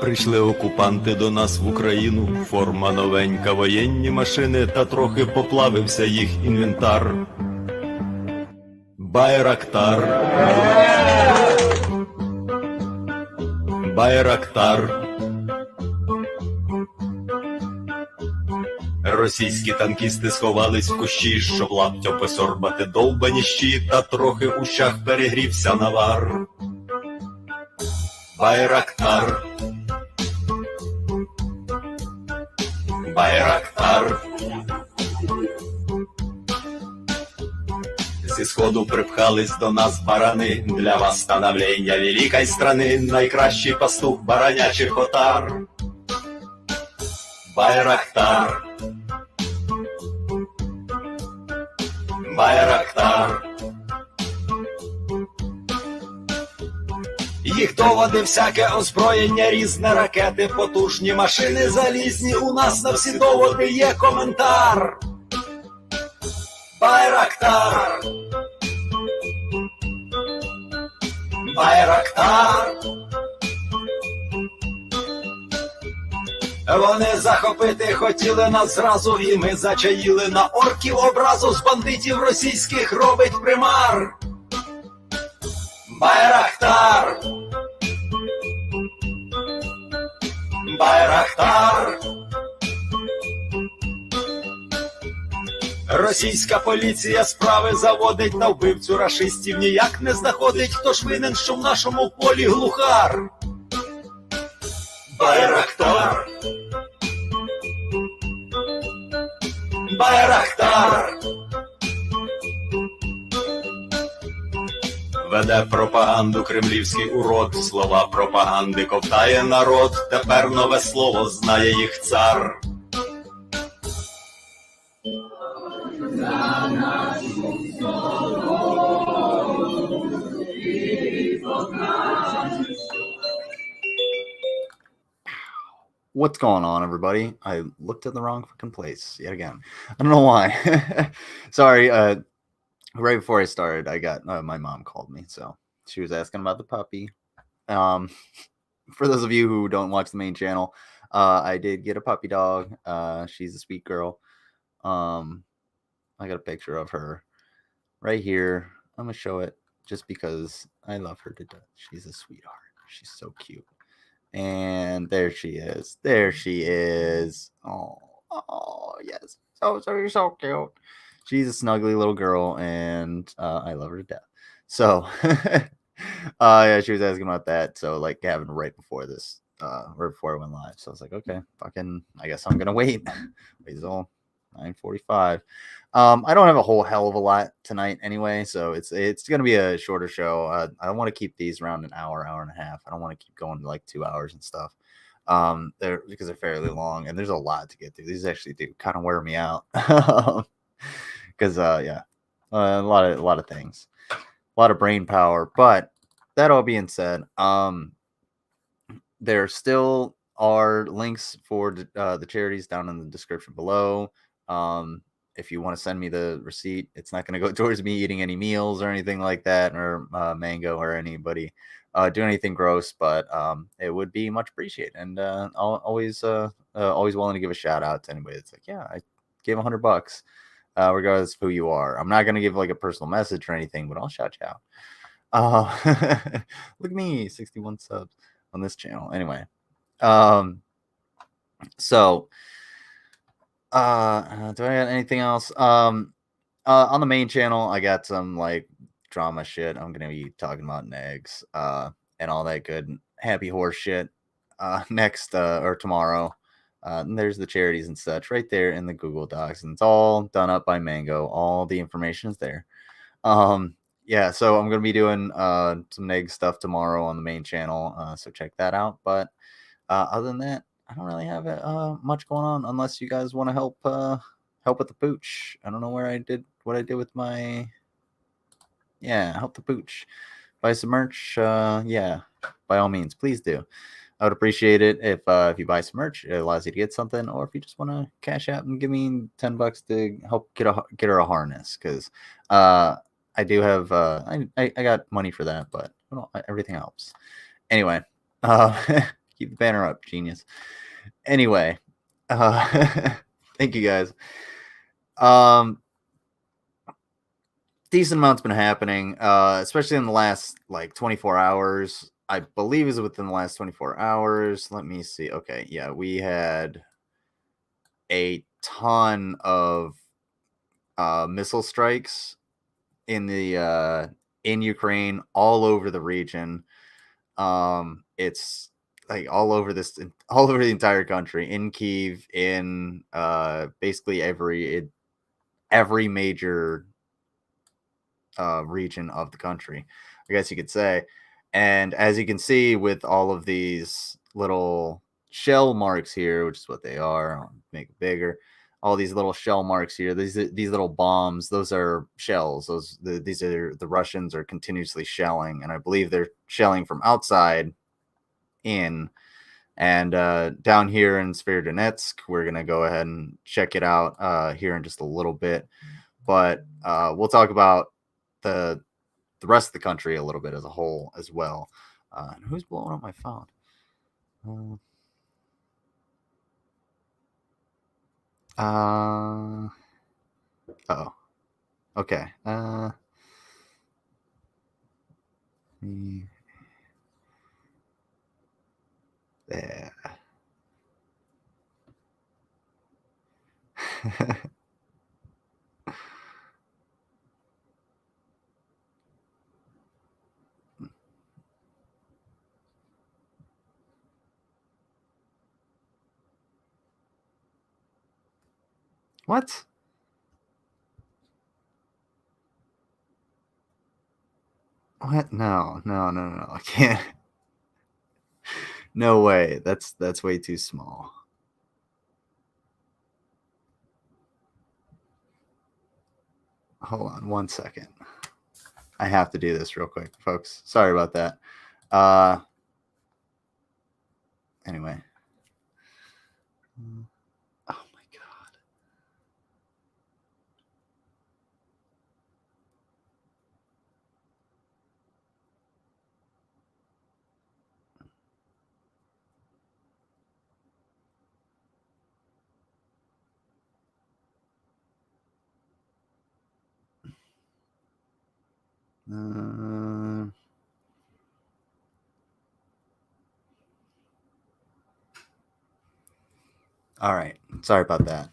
Прийшли окупанти до нас в Україну, форма новенька, воєнні машини, та трохи поплавився їх інвентар. Байрактар. Байрактар. Російські танкісти сховались в кущі, щоб лаптя посорбати довбані щі, та трохи у щах перегрівся навар. Байрактар. Байрактар. Зі сходу припхались до нас барани, для восстановлення великої страни, найкращий пастух баранячих отар. Байрактар. Байрактар. Їх доводи, всяке озброєння, різне, ракети, потужні машини залізні, у нас на всі доводи є коментар. Байрактар. Байрактар. Вони захопити хотіли нас зразу, і ми зачаїли на орків образу, з бандитів російських робить примар. Байрактар. Байрактар. Російська поліція справи заводить, на вбивцю рашистів ніяк не знаходить, хто ж винен, що в нашому полі глухар. Байрактар. Байрактар. Веде пропаганду кремлівський урод, слова пропаганди ковтає народ, тепер нове слово знає їх цар. За нашу свободу і покажеш. What's going on, everybody? I looked at the wrong fucking place yet again. I don't know why. Sorry. Right before I started, I got my mom called me, so she was asking about the puppy. For those of you who don't watch the main channel, I did get a puppy dog. She's a sweet girl. I got a picture of her right here. I'm gonna show it just because I love her to death. She's a sweetheart. She's so cute. And there she is. There she is. Oh, yes. So cute. She's a snuggly little girl, and I love her to death. So, yeah, she was asking about that. So, like, having right before this, right before I went live. So I was like, okay, fucking, I guess I'm gonna wait. Wait until 9:45. I don't have a whole hell of a lot tonight anyway, so it's gonna be a shorter show. I don't want to keep these around an hour and a half. I don't want to keep going to like 2 hours and stuff. Because they're fairly long, and there's a lot to get through. These actually do kind of wear me out. Because yeah, a lot of things, a lot of brain power. But that all being said, there still are links for the charities down in the description below. If you want to send me the receipt, it's not going to go towards me eating any meals or anything like that, or Mango or anybody do anything gross, but it would be much appreciated. And I'll always willing to give a shout out to anybody that's like, yeah, I gave $100, regardless of who you are. I'm not going to give like a personal message or anything, but I'll shout you out. Look at me, 61 subs on this channel. Anyway, so do I got anything else? On the main channel, I got some like drama shit. I'm gonna be talking about eggs and all that good happy horse shit next or tomorrow. And there's the charities and such right there in the Google Docs, and it's all done up by Mango. All the information is there. Yeah, so I'm gonna be doing some egg stuff tomorrow on the main channel, so check that out. But other than that, I don't really have much going on, unless you guys want to help with the pooch. I don't know what I did with my help the pooch, buy some merch. Yeah, by all means, please do. I would appreciate it if you buy some merch. It allows you to get something, or if you just want to cash out and give me $10 to help get her a harness, because I I do have I got money for that, but everything helps. Anyway, keep the banner up, genius. Anyway, thank you guys. Decent amount's been happening, especially in the last like 24 hours. I believe is within the last 24 hours. Let me see. Okay, yeah, we had a ton of missile strikes in the in Ukraine, all over the region. It's like all over all over the entire country, in Kyiv, in basically every major region of the country, I guess you could say. And as you can see with all of these little shell marks here, which is what they are, I'll make it bigger. All these little shell marks here, these little bombs, those are shells. These are the Russians are continuously shelling, and I believe they're shelling from outside in. And down here in Sverdlovsk, we're gonna go ahead and check it out here in just a little bit. But we'll talk about the rest of the country a little bit as a whole as well. And who's blowing up my phone? Oh, okay. Yeah. What? What? No, no, no, no. I can't. No way. That's way too small. Hold on one second. I have to do this real quick, folks. Sorry about that. Anyway. Oh my god. All right. Sorry about that.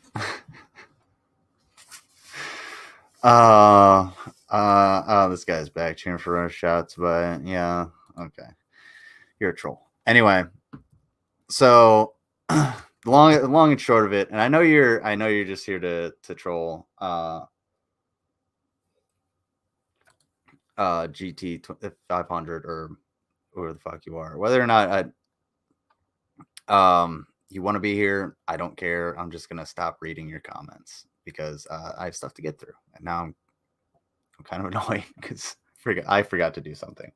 This guy's back cheering for our shots, but yeah, okay. You're a troll. Anyway, so long and short of it, and I know you're just here to troll GT 500 or whoever the fuck you are. Whether or not you want to be here, I don't care. I'm just gonna stop reading your comments because I have stuff to get through, and now I'm kind of annoyed because I forgot to do something.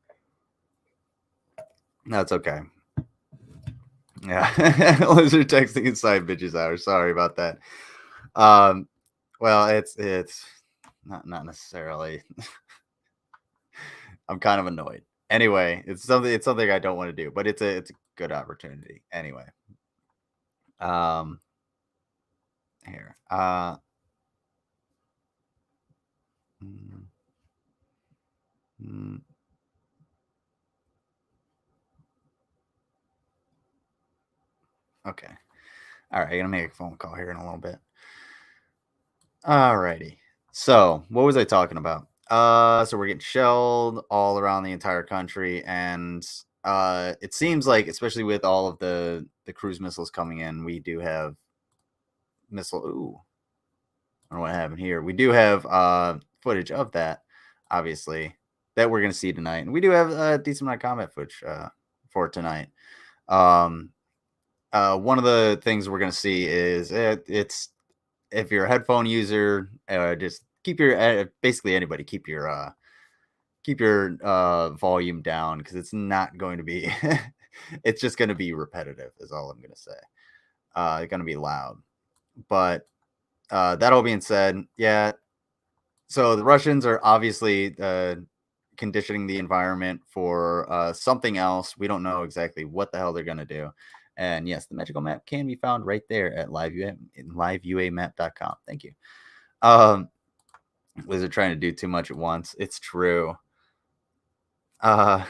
That's okay. Yeah, lizard texting inside bitches hour. Sorry about that. Well, it's not necessarily. I'm kind of annoyed. Anyway, it's something I don't want to do, but it's a good opportunity. Anyway, here, okay. All right, I'm gonna make a phone call here in a little bit. Alrighty. So what was I talking about? So we're getting shelled all around the entire country, and it seems like, especially with all of the cruise missiles coming in, we do have missile. Ooh, I don't know what happened here. We do have footage of that, obviously, that we're gonna see tonight, and we do have a decent amount of combat footage for tonight. One of the things we're gonna see is it's if you're a headphone user, just keep your basically anybody keep your volume down, because it's not going to be it's just going to be repetitive is all I'm going to say. It's going to be loud. But that all being said, yeah, So the Russians are obviously conditioning the environment for something else. We don't know exactly what the hell they're going to do. And yes, the magical map can be found right there at liveuamap.com. Thank you. Wizard trying to do too much at once. It's true. Uh,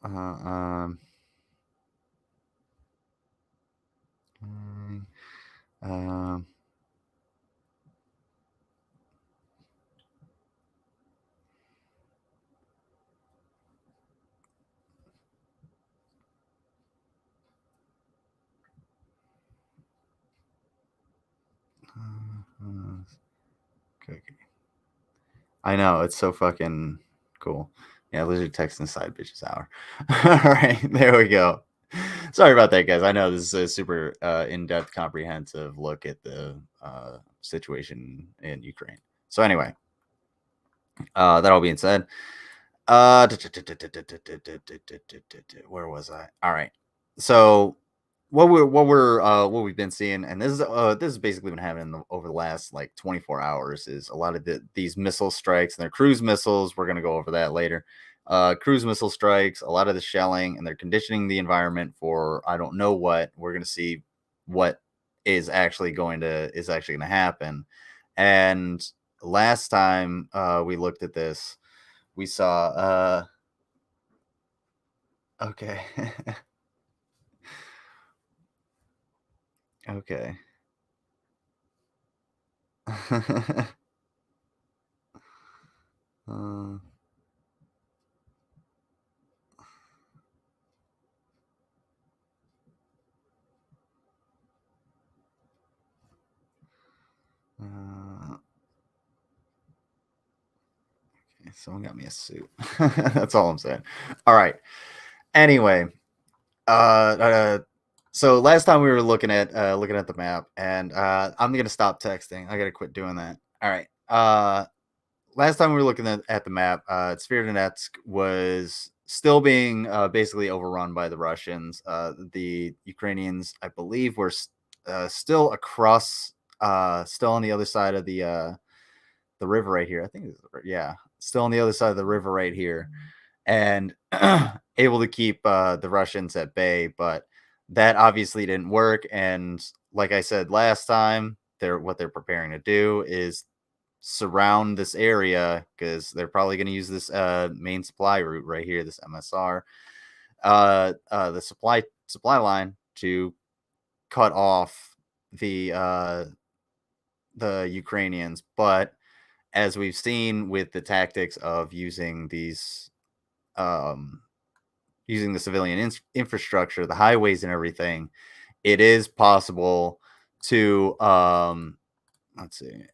um, um, cookie. I know, it's so fucking cool. Yeah, lizard text inside bitches hour. All right, there we go. Sorry about that, guys. I know this is a super in-depth, comprehensive look at the situation in Ukraine. So anyway, that all being said, where was I? All right. So what we've been seeing, and this is basically been happening over the last like 24 hours, is a lot of these missile strikes, and they're cruise missiles. We're gonna go over that later. Cruise missile strikes, a lot of the shelling, and they're conditioning the environment for I don't know what. We're gonna see what is actually going to happen. And last time we looked at this, we saw okay. Okay. uh, okay, someone got me a suit. That's all I'm saying. All right. Anyway, so last time we were looking at the map, and I'm gonna stop texting. I gotta quit doing that. All right. Last time we were looking at the map, Sverdlovsk was still being basically overrun by the Russians. The Ukrainians, I believe, were still across, still on the other side of the river right here. I think, yeah, still on the other side of the river right here, and able to keep the Russians at bay. But that obviously didn't work. And like I said last time, what they're preparing to do is surround this area because they're probably going to use this main supply route right here, this MSR, the supply line, to cut off the Ukrainians. But as we've seen with the tactics of using these using the civilian infrastructure, the highways and everything, it is possible to let's see.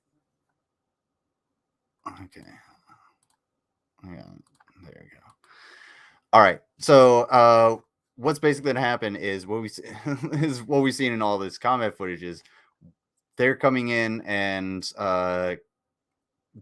Okay. Yeah, there you go. All right. So what's basically gonna happen is what we is what we've seen in all this combat footage is they're coming in and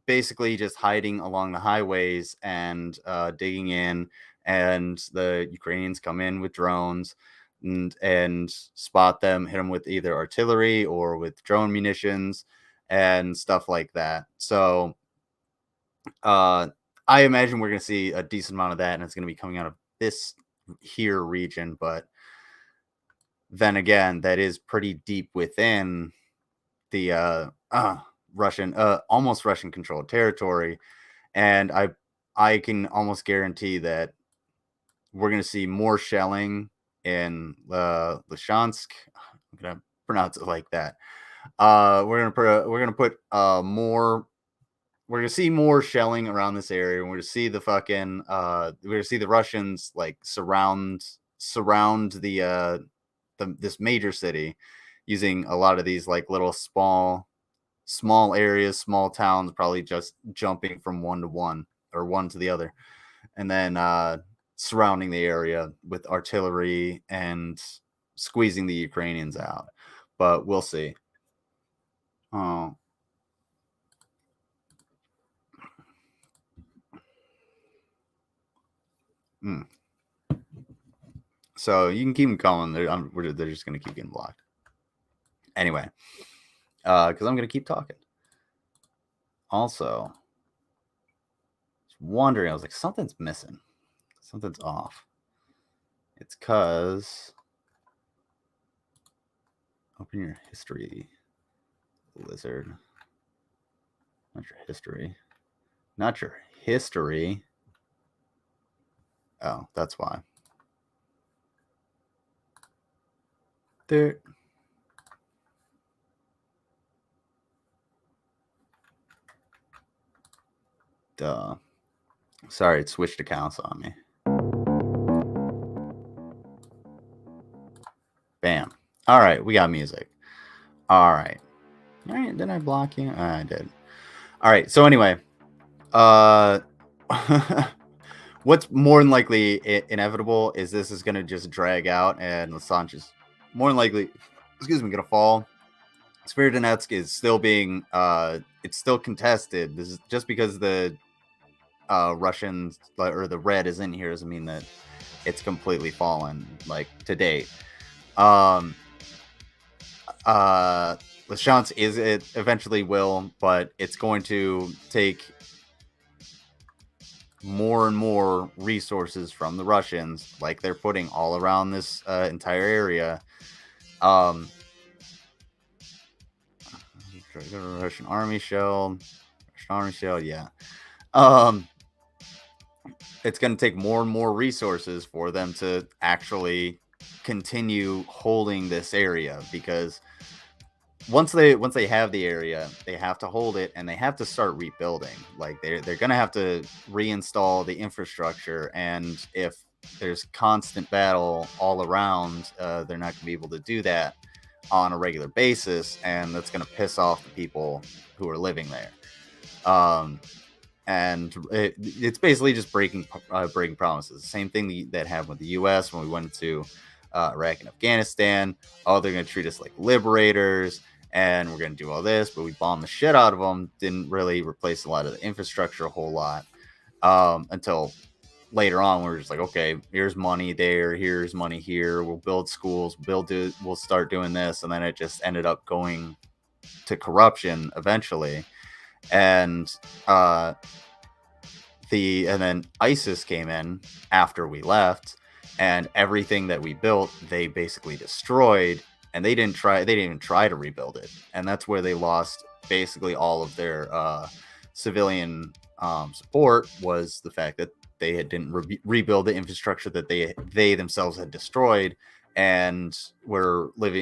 basically just hiding along the highways and digging in, and the Ukrainians come in with drones and spot them, hit them with either artillery or with drone munitions and stuff like that. So I imagine we're going to see a decent amount of that, and it's going to be coming out of this here region. But then again, that is pretty deep within the Russian, almost Russian controlled territory, and I can almost guarantee that we're going to see more shelling in Lyshansk. I'm going to pronounce it like that. We're going to put more. We're gonna see more shelling around this area, and we're gonna see the fucking we're gonna see the Russians like surround this major city using a lot of these like little small areas, small towns, probably just jumping from one to one or one to the other, and then surrounding the area with artillery and squeezing the Ukrainians out. But we'll see. Oh. So you can keep them going. They're just going to keep getting blocked. Anyway, because I'm gonna keep talking. Also, wondering, I was like, something's missing, something's off. It's because open your history, lizard. Not your history. Not your history. Oh, that's why. There. Duh. Sorry, it switched accounts on me. Bam. All right, we got music. All right. All right, did I block you? I did. All right, so anyway, what's more than likely inevitable is this is going to just drag out, and Assange is more than likely, going to fall. Sverdlovsk is still being, it's still contested. This is just because the Russians or the red is in here doesn't mean that it's completely fallen, like, to date. Lachance is it eventually will, but it's going to take more and more resources from the Russians, like they're putting all around this entire area. Russian army shell, yeah. It's going to take more and more resources for them to actually continue holding this area, because once they have the area, they have to hold it, and they have to start rebuilding. Like they're going to have to reinstall the infrastructure, and if there's constant battle all around, they're not going to be able to do that on a regular basis, and that's going to piss off the people who are living there. And it's basically just breaking promises. The same thing that happened with the U.S. when we went to Iraq and Afghanistan. Oh, they're going to treat us like liberators, and we're going to do all this, but we bombed the shit out of them. Didn't really replace a lot of the infrastructure a whole lot until later on. We were just like, okay, here's money there, here's money here. We'll build schools, we'll start doing this, and then it just ended up going to corruption eventually. And then ISIS came in after we left, and everything that we built, they basically destroyed, and they didn't even try to rebuild it. And that's where they lost basically all of their civilian support, was the fact that they didn't rebuild the infrastructure that they themselves had destroyed, and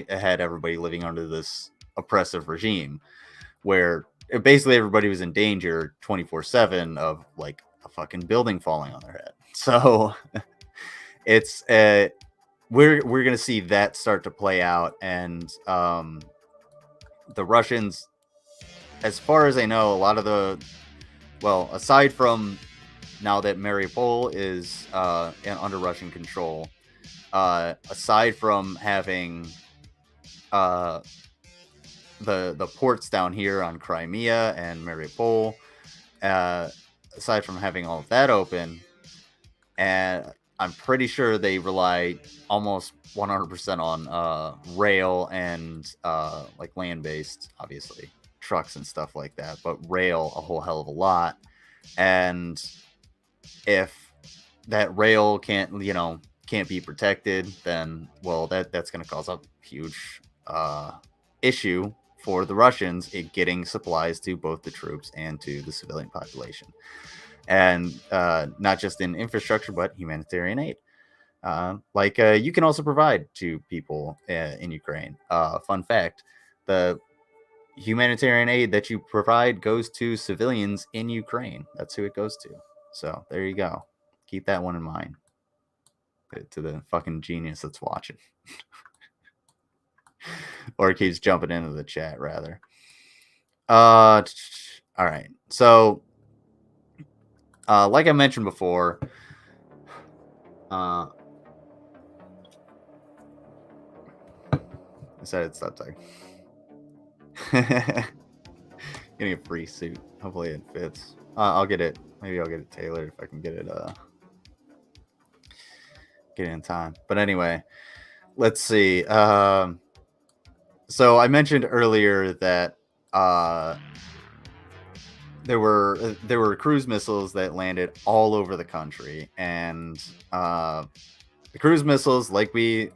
had everybody living under this oppressive regime where basically everybody was in danger 24/7 of like a fucking building falling on their head. So it's we're gonna see that start to play out, and the Russians, as far as I know, a lot of aside from now that Mariupol is under Russian control, aside from having the ports down here on Crimea and Mariupol, aside from having all of that open, and I'm pretty sure they rely almost 100% on rail and like land-based, obviously, trucks and stuff like that, but rail a whole hell of a lot. And if that rail can't be protected, then that's going to cause a huge issue for the Russians getting supplies to both the troops and to the civilian population, and not just in infrastructure but humanitarian aid. You can also provide to people in Ukraine. Fun fact: the humanitarian aid that you provide goes to civilians in Ukraine. That's who it goes to. So there you go. Keep that one in mind. To the fucking genius that's watching. Or keeps jumping into the chat, rather. All right. So, like I mentioned before, I said it stopped talking. Getting a free suit. Hopefully it fits. I'll get it. Maybe I'll get it tailored if I can get it in time. But anyway, let's see. So I mentioned earlier that there were cruise missiles that landed all over the country, and the cruise missiles, like we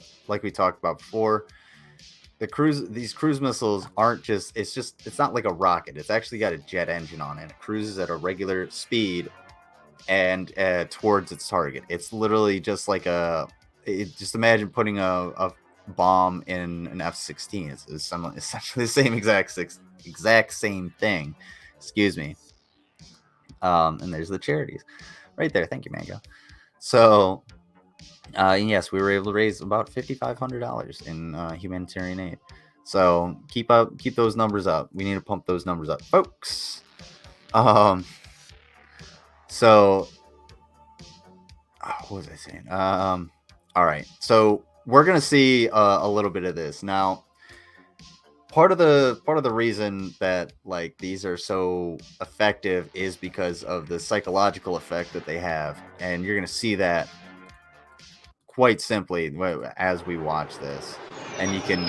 talked about before, these cruise missiles aren't just it's not like a rocket. It's actually got a jet engine on it. It cruises at a regular speed and towards its target. It's literally just like just imagine putting a bomb in an F-16. It's essentially the same exact same thing. Excuse me. And there's the charities right there. Thank you, Mango. So, yes, we were able to raise about $5,500 in humanitarian aid. So keep those numbers up. We need to pump those numbers up, folks. So, what was I saying? All right. So we're gonna see a little bit of this now. Part of the reason that like these are so effective is because of the psychological effect that they have, and you're gonna see that quite simply as we watch this, and you can.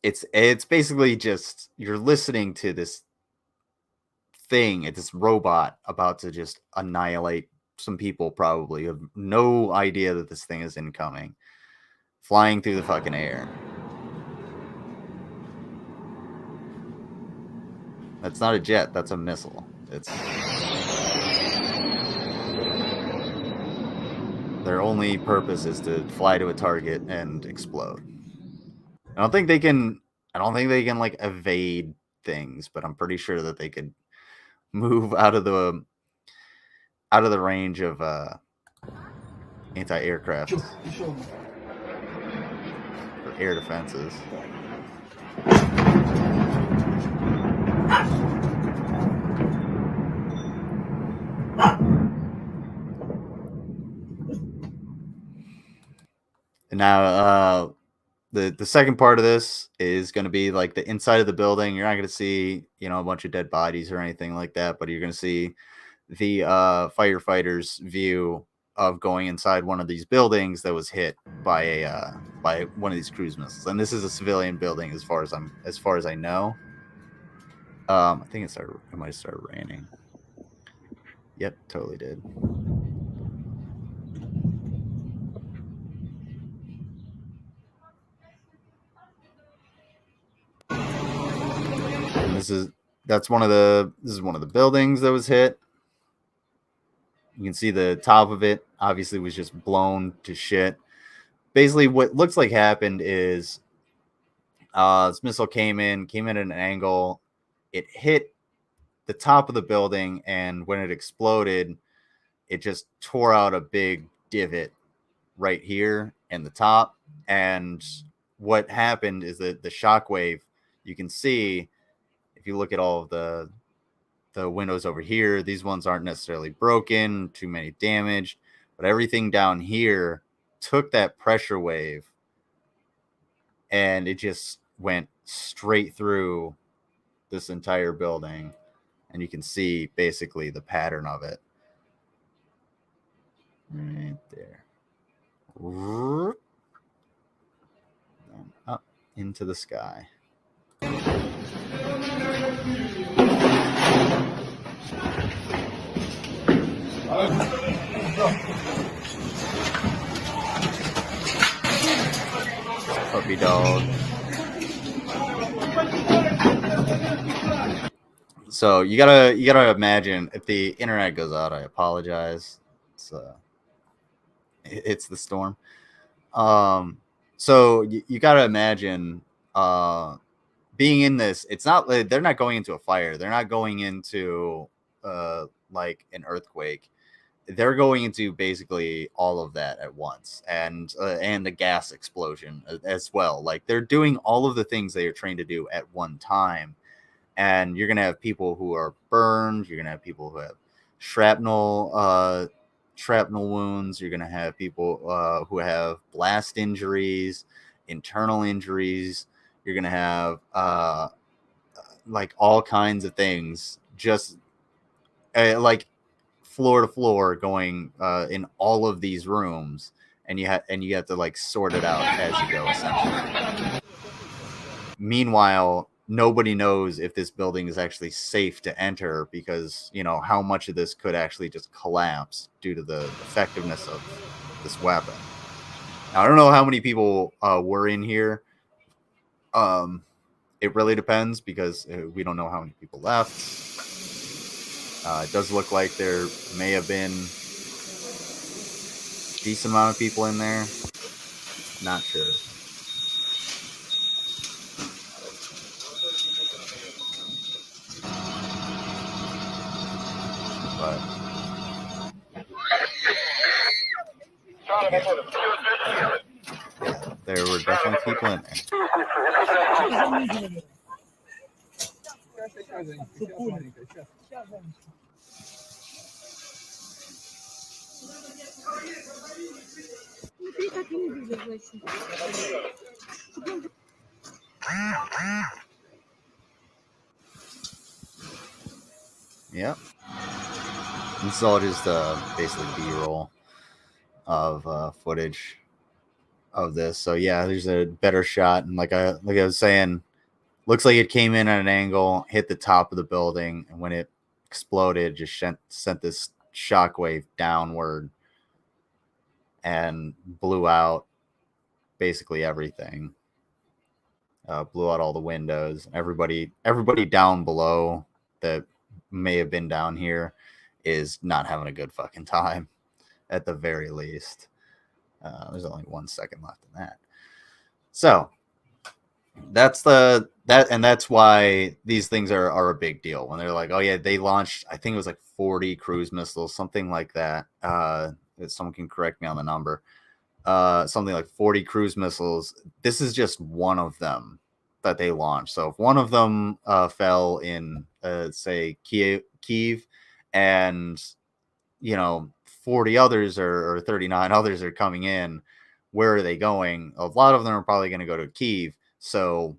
It's basically just you're listening to this thing, this robot about to just annihilate some people. Probably have no idea that this thing is incoming, flying through the fucking air. That's not a jet, that's a missile. Their only purpose is to fly to a target and explode. I don't think they can like evade things, but I'm pretty sure that they could move out of the range of anti-aircraft or air defenses. And now the second part of this is going to be like the inside of the building. You're not going to see, a bunch of dead bodies or anything like that, but you're going to see the firefighters' view of going inside one of these buildings that was hit by one of these cruise missiles. And this is a civilian building as far as I know. I think it might have started raining. Yep, totally did. And this is one of the buildings that was hit. You can see the top of it obviously was just blown to shit. Basically, what looks like happened is this missile came in at an angle. It hit the top of the building, and when it exploded, it just tore out a big divot right here in the top. And what happened is that the shockwave, you can see, if you look at all of the windows over here, these ones aren't necessarily broken, too many damaged, but everything down here took that pressure wave and it just went straight through this entire building. And you can see basically the pattern of it right there. And up into the sky. Puppy dog. So you gotta imagine, if the internet goes out, I apologize. It's the storm. So you gotta imagine being in this. It's not, they're not going into a fire. They're not going into like an earthquake. They're going into basically all of that at once, and the gas explosion as well. Like, they're doing all of the things they are trained to do at one time. And you're going to have people who are burned. You're going to have people who have shrapnel wounds. You're going to have people who have blast injuries, internal injuries. You're going to have like all kinds of things, just like floor to floor, going in all of these rooms. and you have to like sort it out as you go, essentially. Meanwhile, nobody knows if this building is actually safe to enter because, you know, how much of this could actually just collapse due to the effectiveness of this weapon. Now, I don't know how many people were in here. It really depends because we don't know how many people left. It does look like there may have been a decent amount of people in there. Not sure. But yeah, there were definitely people in there. Yep. This is all just basically B-roll of footage of this. So yeah, there's a better shot, and like I was saying, looks like it came in at an angle, hit the top of the building, and when it exploded, just sent this shockwave downward and blew out basically everything. Blew out all the windows. Everybody down below that may have been down here is not having a good fucking time, at the very least. There's only 1 second left in that. So that's why these things are a big deal. When they're like, oh yeah, they launched, I think it was like 40 cruise missiles, something like that. Someone can correct me on the number. Something like 40 cruise missiles. This is just one of them that they launched. So if one of them fell in, say, Kiev, and 40 others or 39 others are coming in, where are they going? A lot of them are probably going to go to Kiev. So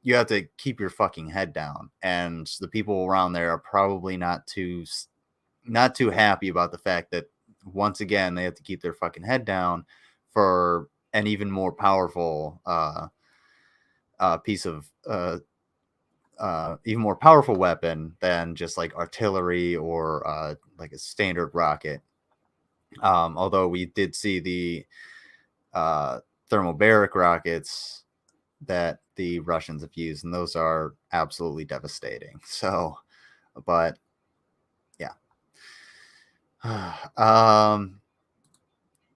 you have to keep your fucking head down, and the people around there are probably not too happy about the fact that once again they have to keep their fucking head down for an even more powerful piece of even more powerful weapon than just like artillery or like a standard rocket. Although we did see the thermobaric rockets that the Russians have used, and those are absolutely devastating. So, but yeah.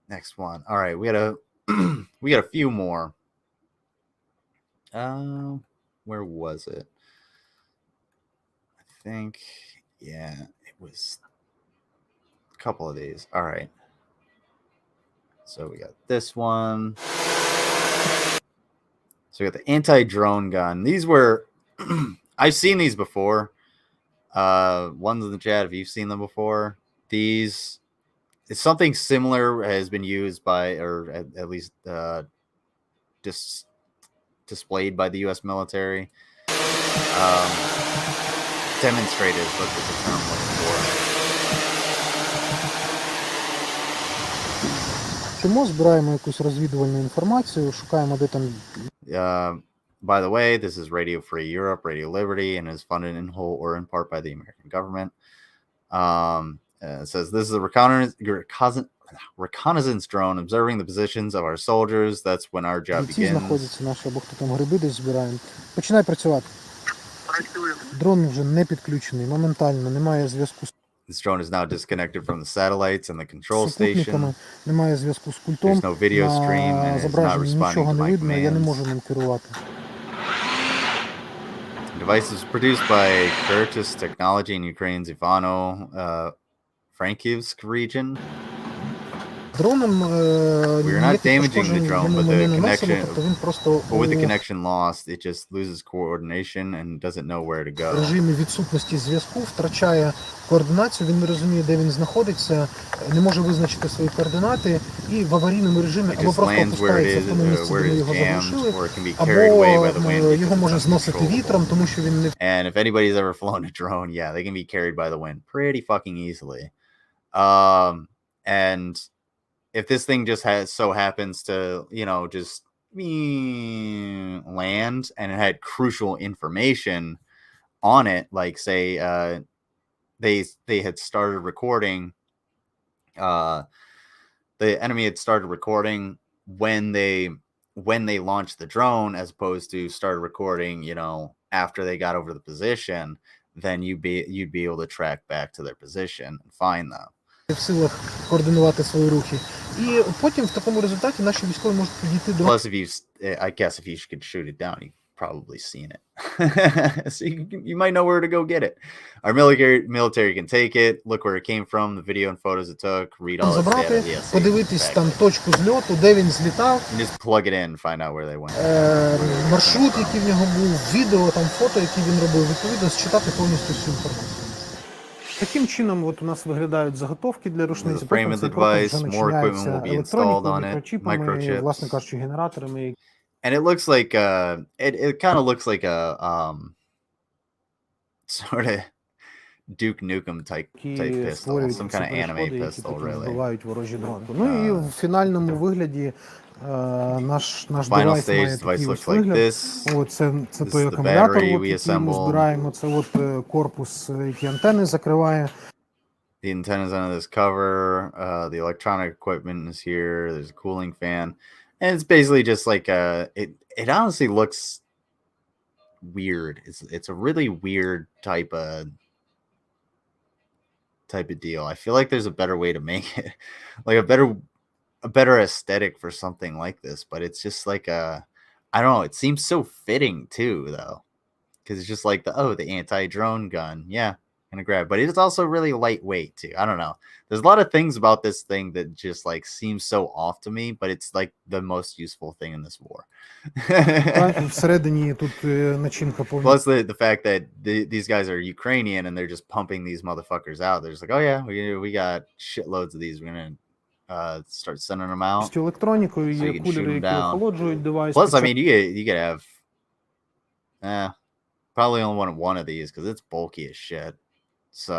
Next one. All right, we got a few more. Where was it? I think, yeah, it was a couple of these. All right. So we got this one. So we got the anti-drone gun. These were, I've seen these before. Ones in the chat, if you've seen them before. These, it's something similar has been used by, or at least displayed by the U.S. military. Demonstrated, what the term was for. Тому збираємо якусь розвідувальну інформацію, шукаємо, де там. By the way, this is Radio Free Europe, Radio Liberty, and is funded in whole or in part by the American government. It says this is a reconnaissance drone observing the positions of our soldiers. That's when our job begins. Знаходяться наші, або хто там гриби десь збираємо. Починай працювати. Дрон вже не підключений, моментально, немає зв'язку з This drone is now disconnected from the satellites and the control station. Немає зв'язку з культом. There's no video stream and it's not responding to my видно, я не можу commands. ним керувати. The device is produced by Curtis Technology in Ukraine's Ivano-Frankivsk region. Дроном We're not damaging the drone, but the connection, тобто він просто but with the connection lost, it just loses coordination and doesn't know where to в go. режимі відсутності зв'язку втрачає координацію, він не розуміє, де він знаходиться, не може визначити свої координати, і в аварійному режимі або просто опускається в тому місці, де ми його заглушили, або його може зносити вітром, тому що він не... And if anybody's ever flown a drone, yeah, they can be carried by the wind pretty fucking easily. And if this thing just so happens to, you know, just land and it had crucial information on it, like say they had started recording, the enemy had started recording when they launched the drone, as opposed to started recording, you know, after they got over the position, then you'd be able to track back to their position and find them. В силах координувати свої рухи. І потім в такому результаті наші військові можуть підійти до... Plus, I guess if you could shoot it down, you've probably seen it. So you might know where to go get it. Our military can take it, look where it came from, the video and photos it took, read all the data. Yes, подивитись там точку зльоту, де він злітав. And just plug it in and find out where they went. Маршрут, який в нього був, відео, там фото, які він робив, відповідно, считати повністю всю інформацію. Таким чином, от у нас виглядають заготовки для рушниці, потім цей прототип вже начиняється електронікою, мікрочіпами, власне кажучи, генераторами. And it looks like it kind of looks like a sort of Duke Nukem type pistol, some kind of anime pistol, really. Ну і в фінальному вигляді наш девайс має такий ось вигляд. Це той акумулятор, який ми збираємо. Це от корпус, який антени закриває. The antennas under this cover, the electronic equipment is here. There's a cooling fan. And it's basically just like it honestly looks weird. It's a really weird type of deal. I feel like there's a better way to make it, like a better aesthetic for something like this, but it's just like I don't know, it seems so fitting too though, because it's just like the anti-drone gun, yeah, gonna grab, but it's also really lightweight too. I don't know, there's a lot of things about this thing that just like seems so off to me, but it's like the most useful thing in this war. Plus the fact that these guys are Ukrainian and they're just pumping these motherfuckers out. They're just like, oh yeah, we got shitloads of these, we're gonna start sending them out so you can shoot them down. Plus, I mean, you could have probably only want one of these because it's bulky as shit. So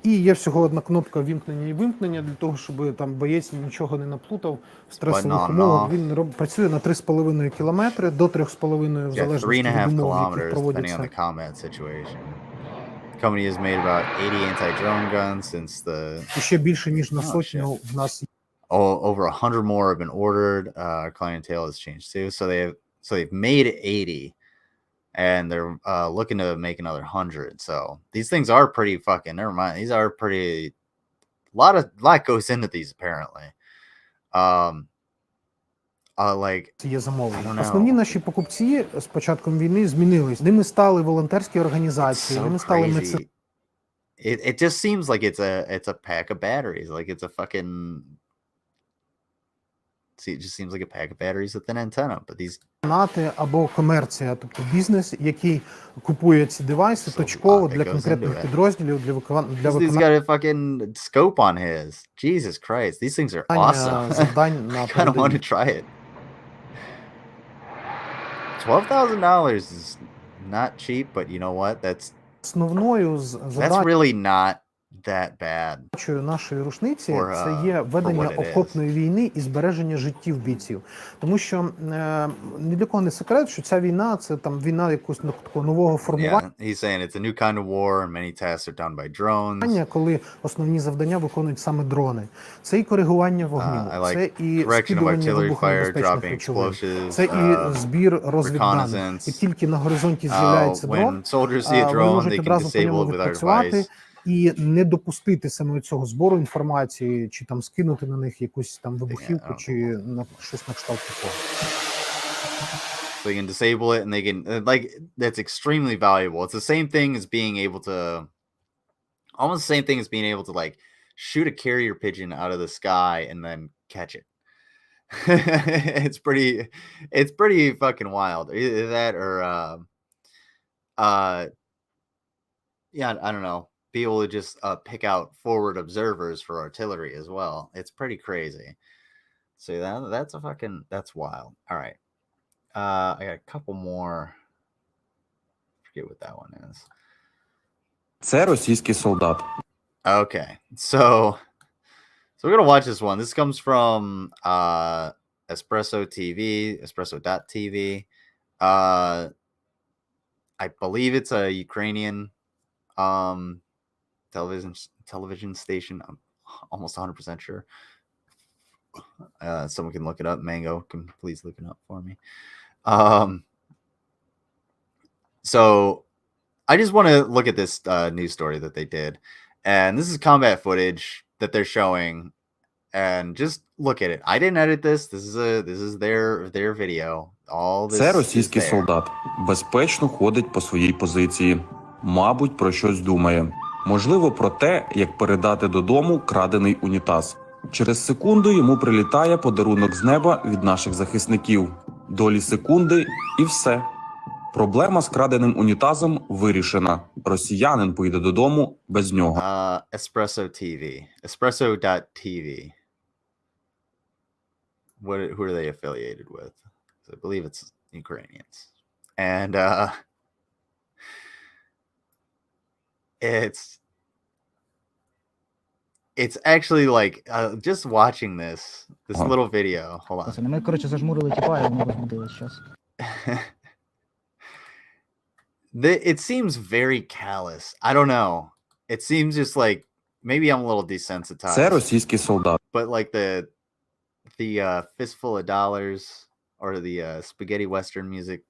І є всього одна кнопка вімкнення і вимкнення для того, щоб там боєць нічого не наплутав в стресових умовах. Він працює на 3,5 кілометри до 3,5 в залежності від умов, які проводяться. Company has made about 80 anti-drone guns since the... Ще більше, ніж на сотню в нас. Over 100 more have been ordered. Our clientele has changed too. So they've made 80. And they're looking to make another 100. So these things are pretty fucking, never mind. These are pretty, a lot goes into these apparently. Like, основні наші покупці з початком війни змінились. Ними стали волонтерські організації, ними стали меценати. It just seems like it's a pack of batteries. Like it's a fucking... See, it just seems like a pack of batteries with an antenna, but these... або комерція, тобто бізнес, який купує ці девайси точково для конкретних підрозділів, для виконання... He's got a fucking scope on his. Jesus Christ, these things are awesome. I kind of want to try it. $12,000 is not cheap, but you know what? That's really not that bad. Нашої рушниці це є ведення окопної війни і збереження життів бійців. Тому що ні для кого не секрет, що ця війна це там війна якогось такого нового формування. He's saying it's a new kind of war and many tasks are done by drones. Коли основні завдання виконують саме дрони. Це і коригування вогню, це і скидування вибухонебезпечних речовин, це і збір розвідданих. І тільки на горизонті з'являється дрон, вони можуть одразу по ньому відпрацювати і не допустити саме цього збору інформації, чи там скинути на них якусь там вибухівку, чи на щось на кшталт такого. So they can disable it and they can, like, that's extremely valuable. It's the same thing as being able to, almost the same thing as being able to, like, shoot a carrier pigeon out of the sky and then catch it. It's pretty fucking wild. Either that or, yeah, I don't know. Be able to just pick out forward observers for artillery as well. It's pretty crazy. So that's wild. All right. I got a couple more. I forget what that one is. Це російський солдат. Okay. So So we're gonna watch this one. This comes from Espresso TV, Espresso.tv. I believe it's a Ukrainian television station. I'm almost 100% sure. Someone can look it up. Mango can please look it up for me. So I just want to look at this news story that they did, and this is combat footage that they're showing, and just look at it. I didn't edit this. This is their video. All this. Це російський солдат. Безпечно ходить по своїй позиції. Мабуть, про щось думає. Можливо, про те, як передати додому крадений унітаз. Через секунду йому прилітає подарунок з неба від наших захисників. Долі секунди і все. Проблема з краденим унітазом вирішена. Росіянин поїде додому без нього. Espresso TV. Espresso.tv. Who are they affiliated with? I believe it's Ukrainians. And it's actually like just watching this little video. Hold on. Ми, коротше, зажмурили тіпа, і вони розбудились зараз. It seems very callous. I don't know. It seems just like maybe I'm a little desensitized. Це російський солдат. But like the fistful of dollars or the spaghetti western music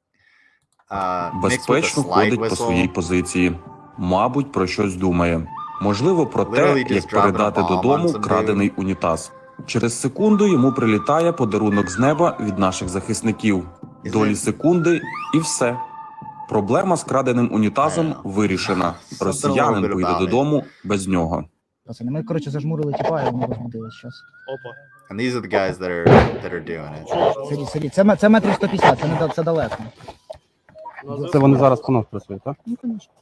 mixed with the Безпечно slide ходить по своїй whistle. позиції. Мабуть, про щось думає. Можливо, про те, Literally just як dropping a передати bomb on додому some крадений унітаз. Через секунду йому прилітає подарунок з неба від наших захисників. Долі секунди і все. Проблема з краденим унітазом вирішена. Росіянин поїде додому без нього. Пацани, ми, коротше, зажмурили тіпа, і вони розбудились зараз. And these are the guys that are doing it. Сидіть. Це метрів 150, це далеко. Це вони зараз по нас працюють, так? Ну, звісно.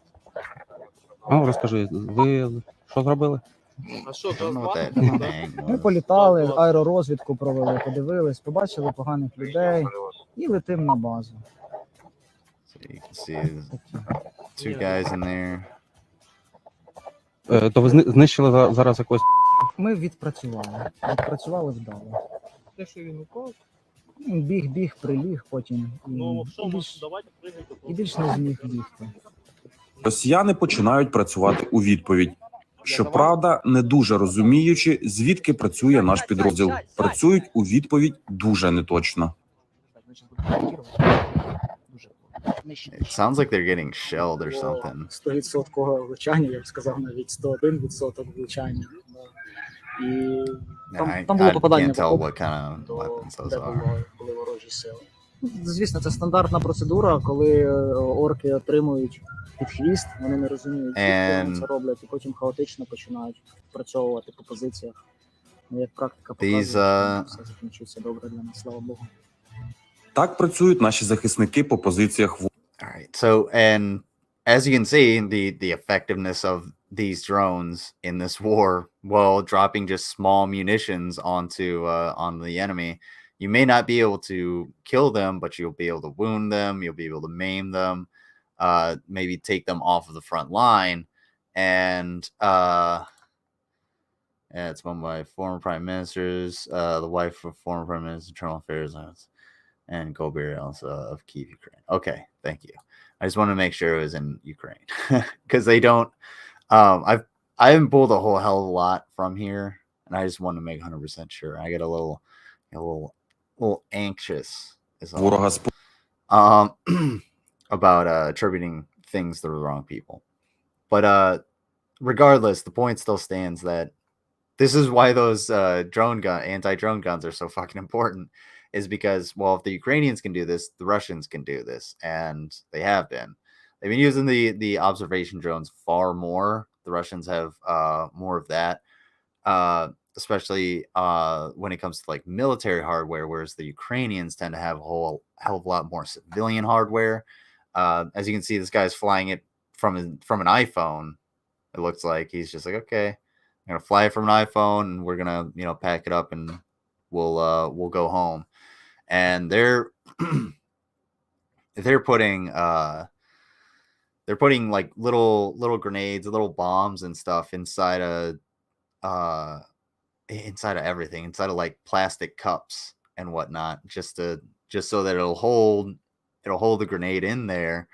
Ну, розкажи, ви що зробили? I don't know what that thing Ми was. політали, аеророзвідку провели, подивились, побачили поганих людей і летим на базу. So you can see two guys in there. То ви знищили зараз якось. Ми відпрацювали. Відпрацювали вдало. Те, що він упав, Він біг, приліг потім. ну що, І більш, давайте пригайте. і більш не зміг бігти. Росіяни починають працювати у відповідь. Щоправда, не дуже розуміючи, звідки працює наш підрозділ. Працюють у відповідь дуже неточно. It sounds like they're getting shelled or something. 100% влучання, я б сказав, навіть 101% влучання. І I там було can't попадання tell what kind of weapons those де are. були ворожі сили. Звісно, це стандартна процедура, коли орки отримують під хвіст, вони не розуміють, звідки вони це роблять, і потім хаотично починають працьовувати по позиціях. Ну, як практика показує, These, все закінчиться добре для нас, слава Богу. Так працюють наші захисники по позиціях All right. So, and as you can see, the effectiveness of these drones in this war, while dropping just small munitions on the enemy, you may not be able to kill them, but you'll be able to wound them. You'll be able to maim them, maybe take them off of the front line. And yeah, it's won by former prime ministers, the wife of former prime minister, internal affairs, and Goberiels of Kyiv, Ukraine. Okay, thank you. I just want to make sure it was in Ukraine because they don't. I haven't pulled a whole hell of a lot from here, and I just want to make 100% sure. I get a little anxious is all. ворога About attributing things to the wrong people. But regardless, the point still stands that this is why those anti-drone guns are so fucking important, is because, well, if the Ukrainians can do this, the Russians can do this, and they have been. They've been using the observation drones far more. The Russians have more of that, especially when it comes to like military hardware, whereas the Ukrainians tend to have a whole hell of a lot more civilian hardware. As you can see, this guy's flying it from an iPhone. It looks like he's just like, okay, I'm gonna fly it from an iPhone, and we're gonna pack it up, and we'll go home. And they're putting like little grenades, little bombs and stuff inside inside of everything, inside of like plastic cups and whatnot, just so that it'll hold the grenade in there,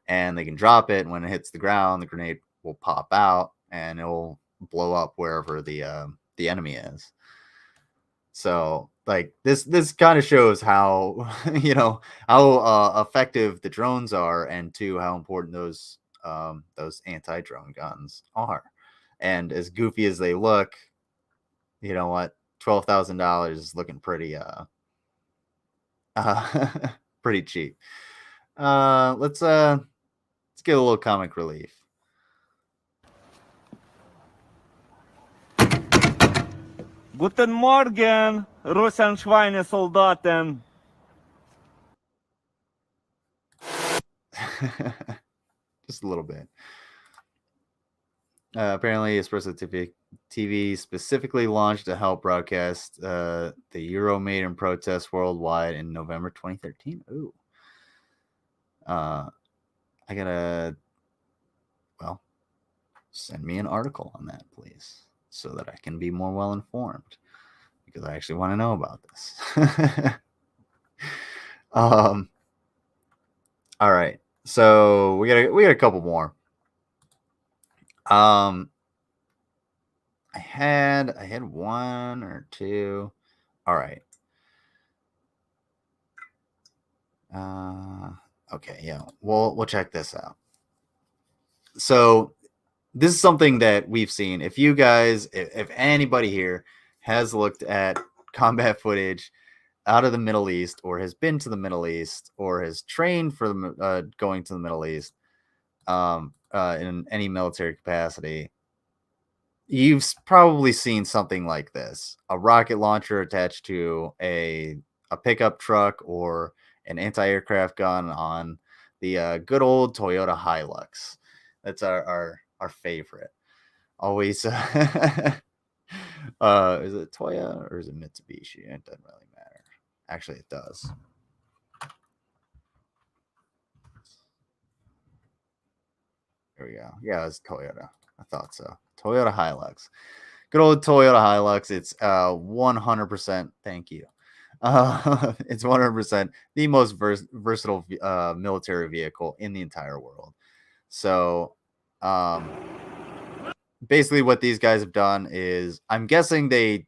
and they can drop it, and when it hits the ground, the grenade will pop out and it'll blow up wherever the enemy is. So like this kind of shows how how effective the drones are, and too how important those anti-drone guns are. And as goofy as they look, you know what, $12,000 is looking pretty pretty cheap. Let's get a little comic relief. Guten Morgen, Russian Schweinesoldaten. Just a little bit. Apparently, Espresso TV specifically launched to help broadcast the Euromaidan protests worldwide in November 2013. Ooh. I gotta, well, send me an article on that, please, so that I can be more well informed, because I actually want to know about this. All right, so we got a couple more. I had one or two. All right. Okay, yeah. We'll check this out. So this is something that we've seen. If you guys, if anybody here has looked at combat footage out of the Middle East, or has been to the Middle East, or has trained for the going to the Middle East, in any military capacity, you've probably seen something like this: a rocket launcher attached to a pickup truck, or an anti-aircraft gun on the good old Toyota Hilux. That's our favorite. Always. Is it Toyota or is it Mitsubishi? It doesn't really matter. Actually, it does. There we go. Yeah, it's Toyota. I thought so. Toyota Hilux. Good old Toyota Hilux. It's 100%. Thank you. It's 100% the most versatile military vehicle in the entire world. So basically what these guys have done is, I'm guessing they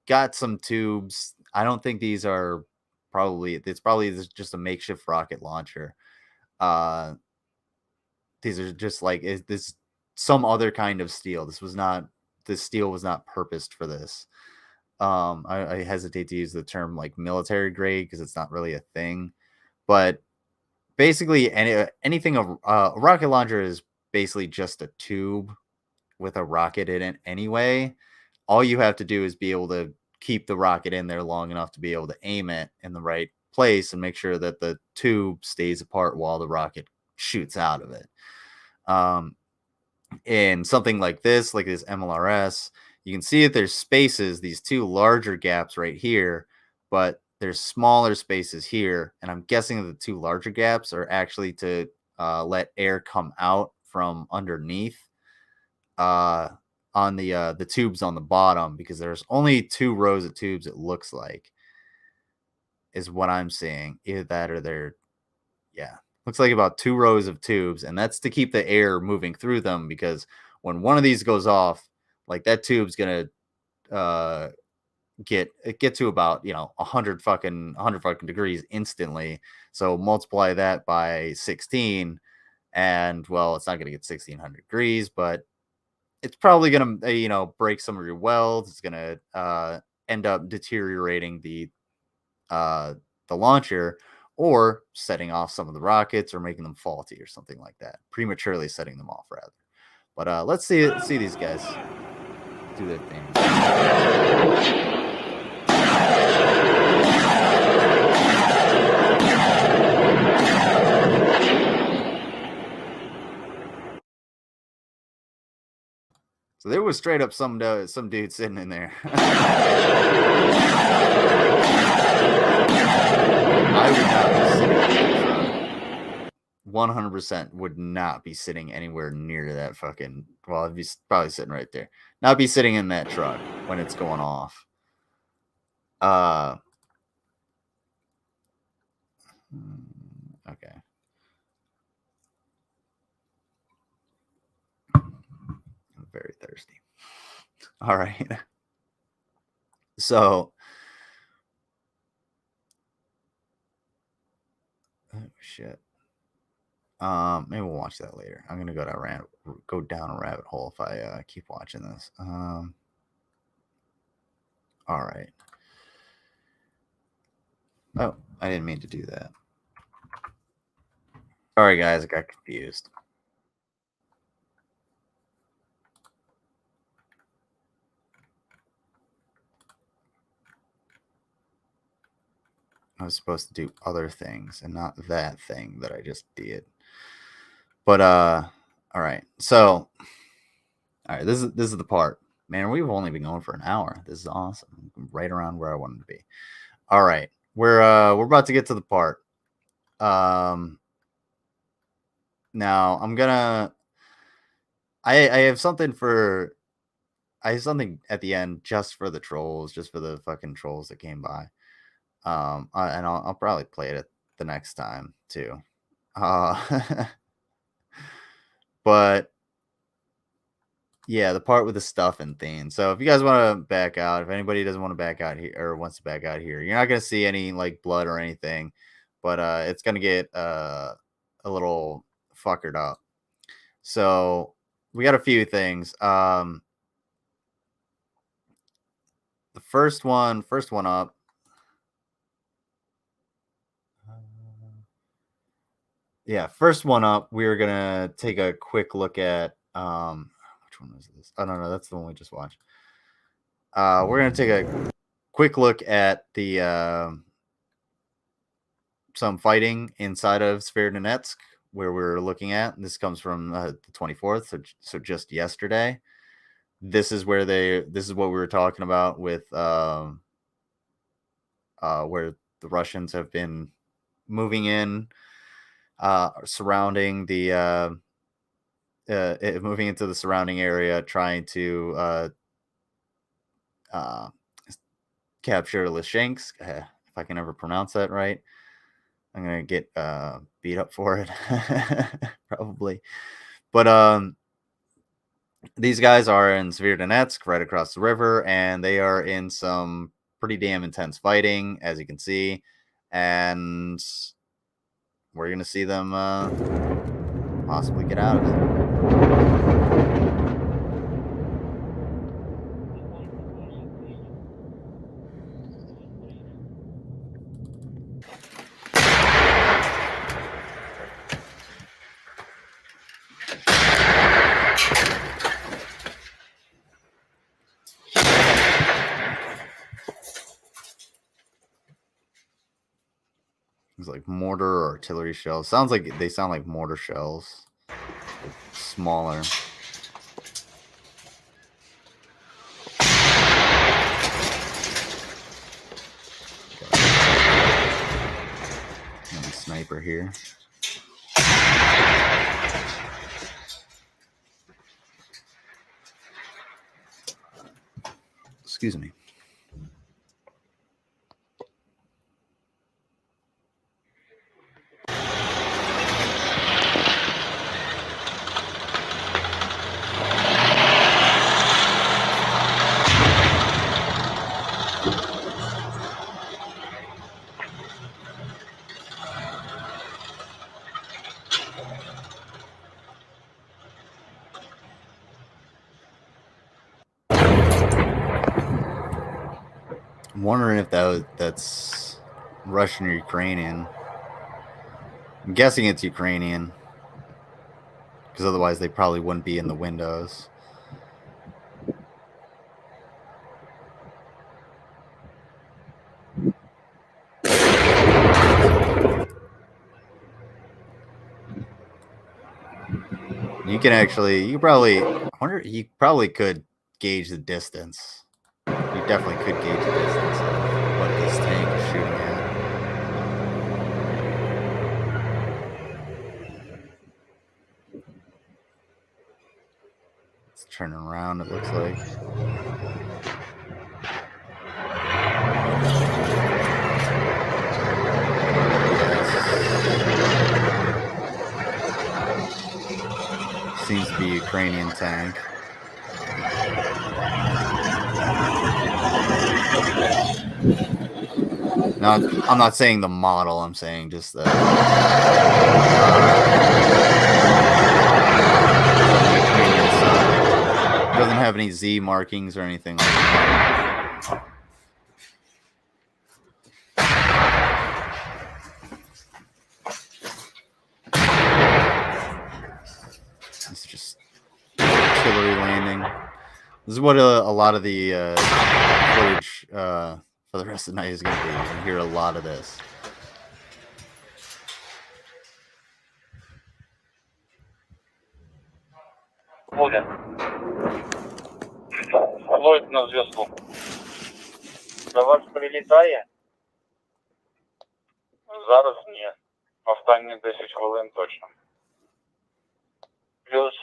got some tubes. I don't think these are it's probably just a makeshift rocket launcher. These are just like, is this some other kind of steel? This steel was not purposed for this. I hesitate to use the term like military grade, because it's not really a thing, but basically anything a rocket launcher is basically just a tube with a rocket in it anyway. All you have to do is be able to keep the rocket in there long enough to be able to aim it in the right place and make sure that the tube stays apart while the rocket shoots out of it. In something like this MLRS, you can see that there's spaces, these two larger gaps right here, but there's smaller spaces here. And I'm guessing that the two larger gaps are actually to let air come out from underneath on the tubes on the bottom, because there's only 2 rows of tubes, it looks like, is what I'm seeing. Either that or they're, yeah, looks like about 2 rows of tubes, and that's to keep the air moving through them, because when one of these goes off, like, that tube's gonna get to about 100 fucking degrees instantly. So multiply that by 16, and well, it's not gonna get 1600 degrees, but it's probably gonna break some of your welds. It's gonna end up deteriorating the launcher, or setting off some of the rockets, or making them faulty or something like that, prematurely setting them off rather. But let's see these guys do their thing. So there was straight up some dude sitting in there. I would not be sitting in that truck. 100% would not be sitting anywhere near that fucking. Well, I'd be probably sitting right there. Not be sitting in that truck when it's going off. Okay. I'm very thirsty. All right. So, oh shit. Maybe we'll watch that later. I'm gonna go down a rabbit hole if I keep watching this. All right. Oh, I didn't mean to do that. Sorry, guys, I got confused. I was supposed to do other things and not that thing that I just did. But all right. So all right, this is the part. Man, we've only been going for an hour. This is awesome. Right around where I wanted to be. All right. We're about to get to the part. Now I'm gonna I have something at the end just for the trolls, just for the fucking trolls that came by. And I'll probably play it the next time too. But yeah, the part with the stuff and things. So if you guys want to back out, if anybody doesn't want to back out here or wants to back out here, you're not gonna see any like blood or anything, but it's gonna get a little fuckered up. So we got a few things. The first one up. Yeah, first one up, we're gonna take a quick look at which one was this? Oh no, that's the one we just watched. We're gonna take a quick look at the some fighting inside of Sverdlovsk, where we're looking at. This comes from the 24th, so just yesterday. This is what we were talking about with where the Russians have been moving in, surrounding the moving into the surrounding area, trying to capture Lyshansk. If I can ever pronounce that right, I'm gonna get beat up for it probably. But these guys are in Sverdlovsk, right across the river, and they are in some pretty damn intense fighting, as you can see, and we're gonna see them possibly get out of it. It's like mortar or artillery shells. Sounds like they sound like mortar shells. Smaller. Got a sniper here. Excuse me. I'm wondering if that's Russian or Ukrainian. I'm guessing it's Ukrainian, because otherwise they probably wouldn't be in the windows. You probably could gauge the distance. You definitely could gauge the distance of what this tank is shooting It's turning around, it looks like. Seems to be a Ukrainian tank. Now, I'm not saying the model, I'm saying just the Ukrainian side. It doesn't have any Z markings or anything like that. It's just artillery landing. This is what a lot of the footage for the rest of the night is going to be. You're going to hear a lot of this. Лойд на зв'язку. До вас прилітає? Зараз ні. Останні 10 хвилин точно. Плюс.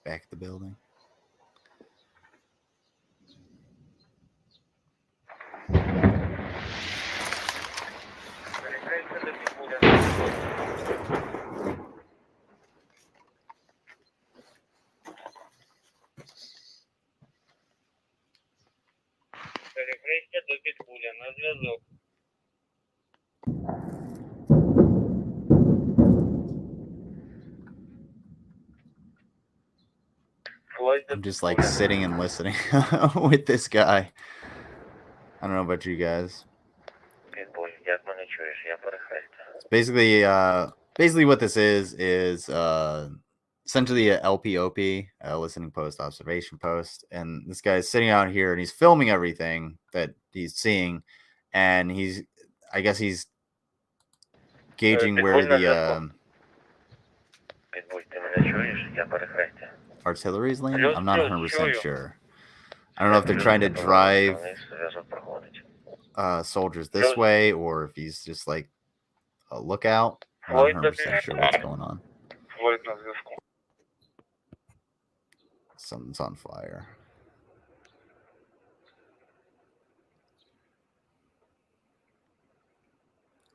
Back at the building. Перекрийте до підпуля на зв'язок. I'm just like sitting and listening with this guy. I don't know about you guys. It's basically what this is essentially a LPOP, listening post, observation post, and this guy's sitting out here and he's filming everything that he's seeing, and I guess he's gauging where the artillery's landing. I'm not 100% sure. I don't know if they're trying to drive soldiers this way or if he's just like a lookout. I'm not 100% sure what's going on. Something's on fire.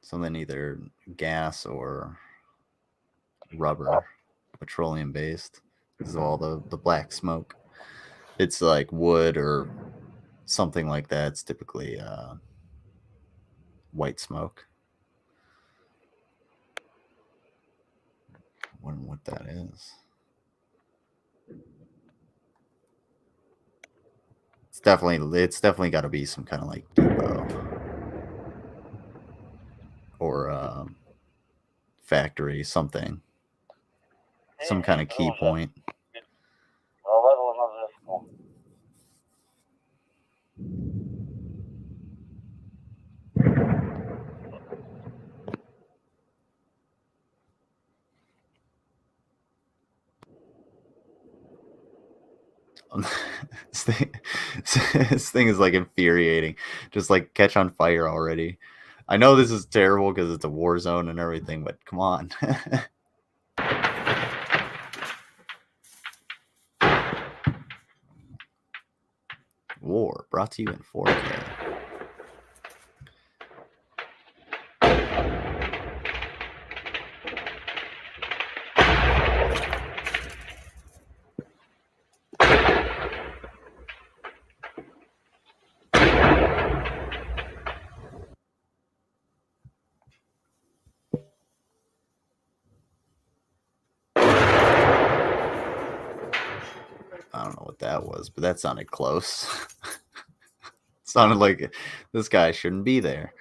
Something either gas or rubber, petroleum based. This is all the black smoke. It's like wood or something like that. It's typically white smoke. I wonder what that is. It's definitely got to be some kind of like depot or factory, something, some kind of key point. This thing is like infuriating. Just like catch on fire already. I know this is terrible because it's a war zone and everything, but come on. War brought to you in 4K. I don't know what that was, but that sounded close. Sounded like this guy shouldn't be there.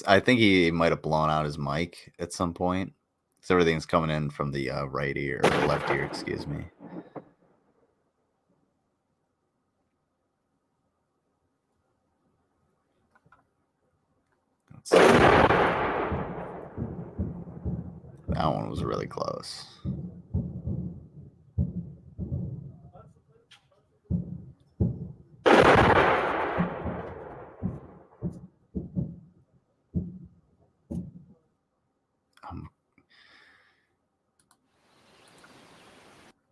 I think he might have blown out his mic at some point. So everything's coming in from the right ear, or left ear, excuse me. Let's see. That one was really close.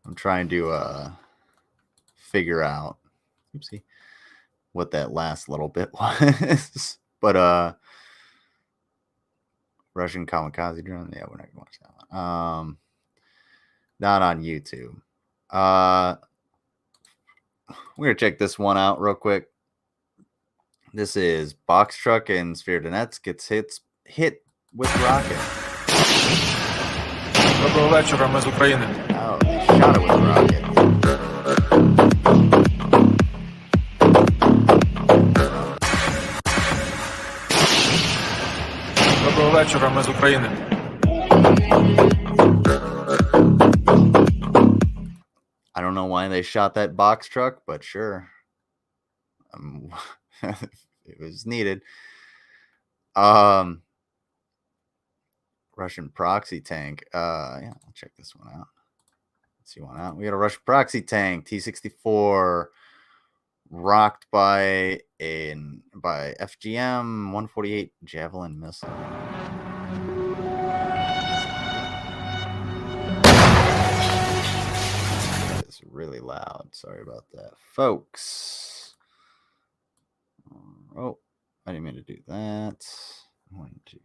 I'm trying to figure out, oopsie, what that last little bit was. But Russian kamikaze drone, yeah, we're not gonna watch that one. Not on YouTube. We're gonna check this one out real quick. This is Box Truck and Sphere Donetsk gets hit with rocket. Доброго вечора, ми з України. Oh, they shot it with a rocket. Доброго вечора, ми з України. I don't know why they shot that box truck, but sure. It was needed. Russian proxy tank. Yeah, I'll check this one out. Let's see one out. We got a Russian proxy tank, T-64, rocked by FGM 148 Javelin missile. It's really loud. Sorry about that, folks. Oh, I didn't mean to do that. I wanted to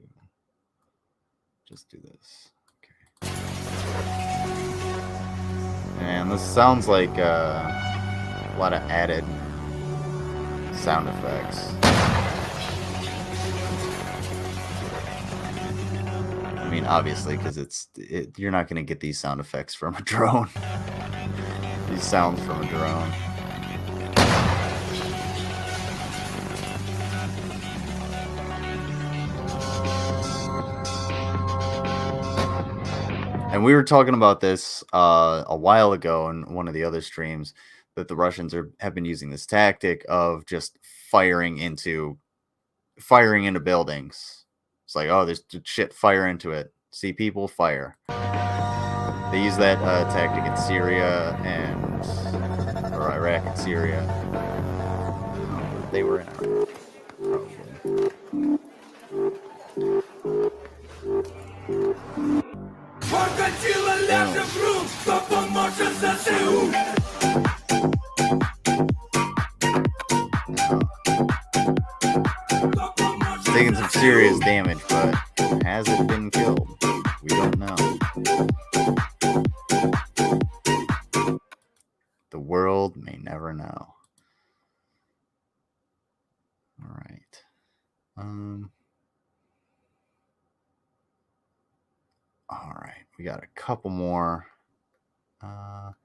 just do this. Okay. And this sounds like a lot of added sound effects. I mean, obviously, because you're not going to get these sound effects from a drone. These sounds from a drone. And we were talking about this a while ago in one of the other streams, that the Russians have been using this tactic of just firing into buildings. It's like, oh, there's shit, fire into it. See people, fire. They use that tactic in Syria or Iraq and Syria. They were in Iraq, probably. Taking some serious damage, but has it been killed? We don't know. The world may never know. All right. All right, we got a couple more. All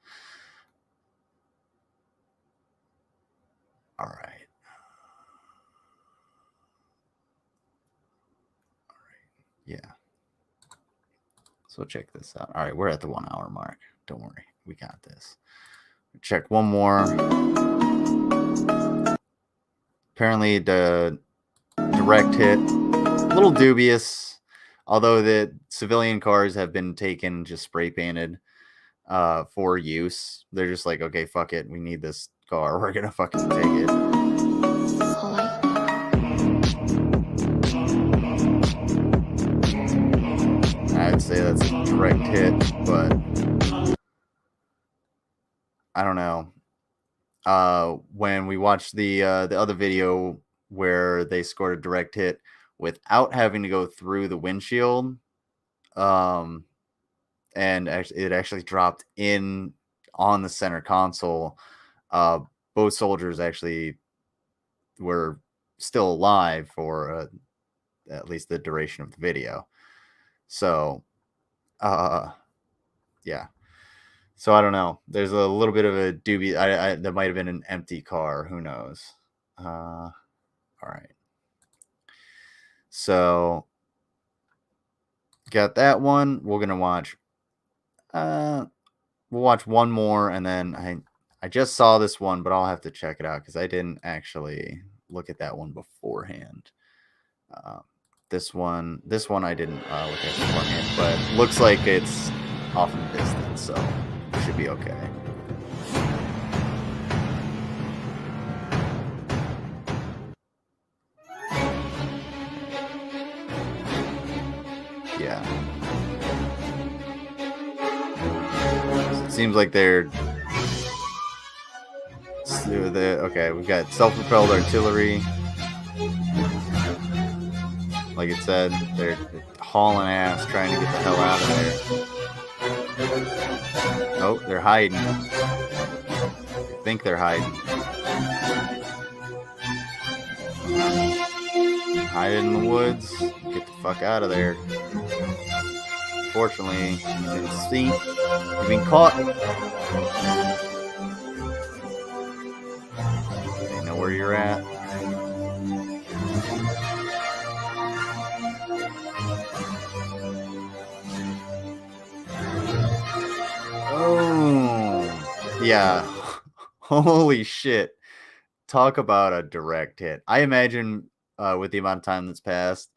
right. Yeah. So check this out. All right, we're at the 1 hour mark. Don't worry, we got this. Check one more. Apparently the direct hit, a little dubious, although the civilian cars have been taken, just spray painted for use. They're just like, okay, fuck it, we need this car, we're gonna fucking take it. I'd say that's a direct hit, but I don't know. When we watched the other video where they scored a direct hit without having to go through the windshield, and it actually dropped in on the center console. Both soldiers actually were still alive for at least the duration of the video. So, yeah. So I don't know. There's a little bit of a dubious. That might have been an empty car. Who knows? All right. So got that one. We're gonna watch. We'll watch one more, and then I just saw this one, but I'll have to check it out because I didn't actually look at that one beforehand. This one I didn't look at beforehand, but looks like it's off in the distance, so it should be okay. Yeah. So it seems like they're okay. We've got self-propelled artillery. Like it said, they're hauling ass, trying to get the hell out of there. Oh, they're hiding. I think they're hiding. Hide in the woods. Get the fuck out of there. Fortunately, you can see you've been caught. They know where you're at. Oh, yeah. Holy shit. Talk about a direct hit. I imagine with the amount of time that's passed,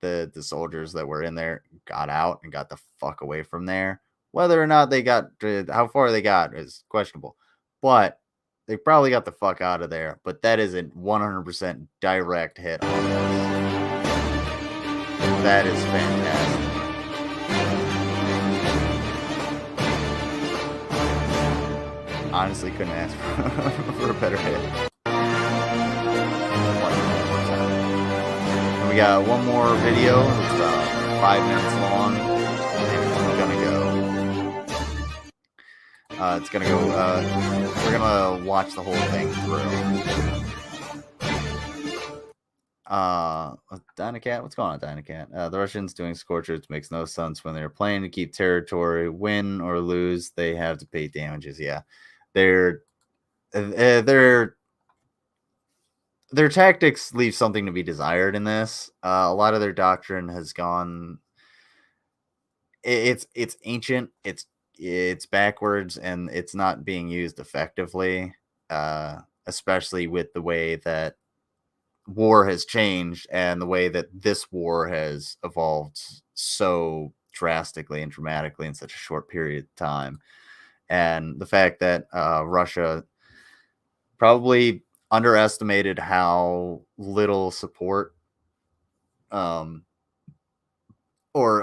the soldiers that were in there got out and got the fuck away from there. Whether or not they got, how far they got is questionable. But they probably got the fuck out of there. But that is a 100% direct hit on this. That is fantastic. Honestly, couldn't ask for a better hit. And we got one more video. It's about 5 minutes long. It's gonna go. We're gonna watch the whole thing through. Dynacat, what's going on, Dynacat? The Russians doing scorchers makes no sense when they're playing to keep territory. Win or lose, they have to pay damages. Yeah. Their tactics leave something to be desired in this. A lot of their doctrine has gone. It's ancient. It's backwards, and it's not being used effectively. Especially with the way that war has changed and the way that this war has evolved so drastically and dramatically in such a short period of time. And the fact that Russia probably underestimated how little support or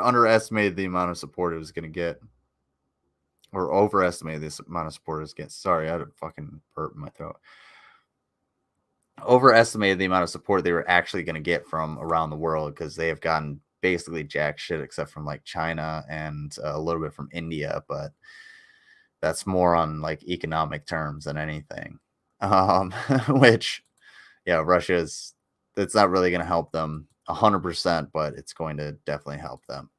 underestimated the amount of support it was going to get, or overestimated this amount of support it was getting. Sorry, I had a fucking burp in my throat. Overestimated the amount of support they were actually going to get from around the world, because they have gotten basically jack shit except from like China and a little bit from India, but that's more on like economic terms than anything. Which, yeah, Russia's, that's not really going to help them 100%, but it's going to definitely help them.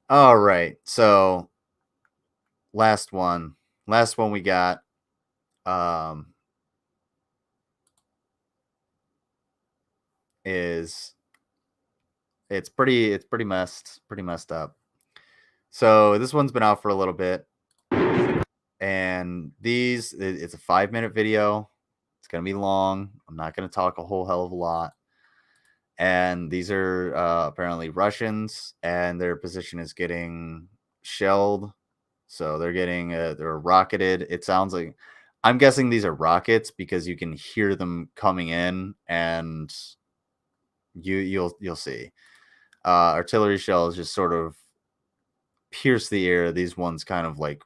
All right, so last one we got. Is it's pretty messed up. So this one's been out for a little bit, and it's a 5-minute video. It's gonna be long. I'm not gonna talk a whole hell of a lot. And these are apparently Russians, and their position is getting shelled. So they're getting they're rocketed. It sounds like, I'm guessing these are rockets because you can hear them coming in, and you'll see artillery shells just sort of pierce the air. These ones kind of like,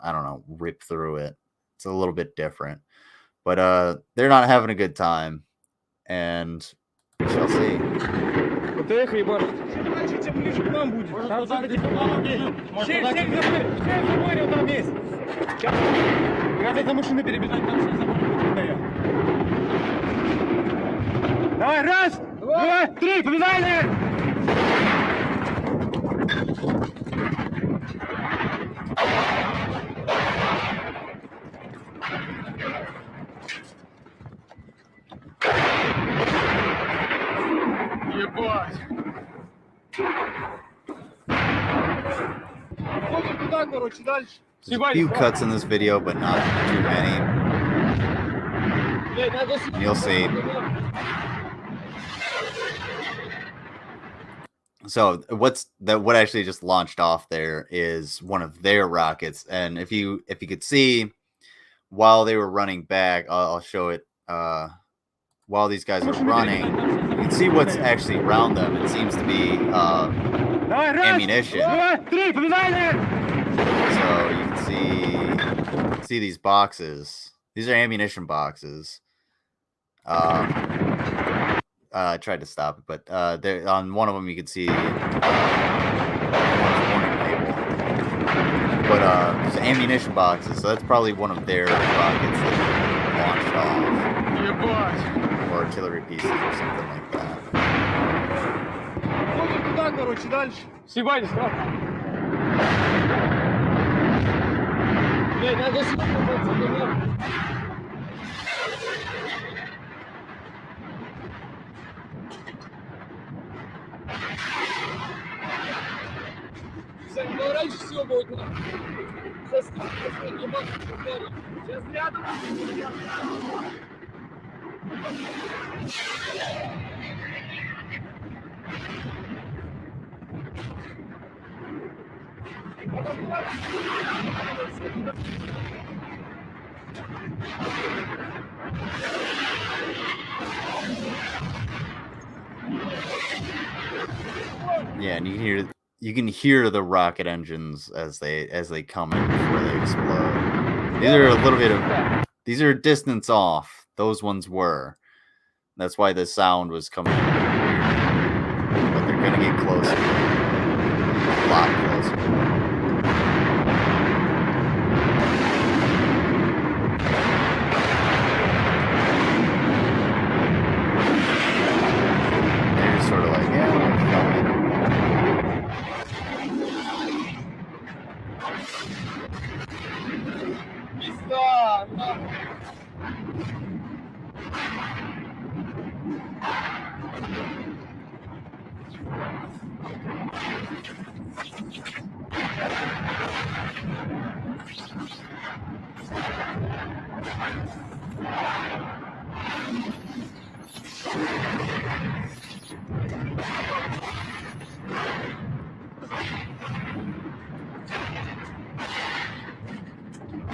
I don't know, rip through it. It's a little bit different, but they're not having a good time, and we shall see. Давай, раз, два, три, побежали! Ебать! There's a few cuts in this video, but not too many. And you'll see. So what actually just launched off there is one of their rockets, and if you could see while they were running back, I'll show it. While these guys are running, you can see what's actually around them. It seems to be ammunition. So you can see these boxes. These are ammunition boxes. I tried to stop it, but on one of them you can see warning label. But there's ammunition boxes, so that's probably one of their rockets that launched off. Or artillery pieces or something like that. Yeah, and you can hear the rocket engines as they come in before they explode. These are a little bit of distance off. Those ones were. That's why the sound was coming in weird. But they're gonna get closer. A lot closer. They're just sort of like, yeah, we're filming.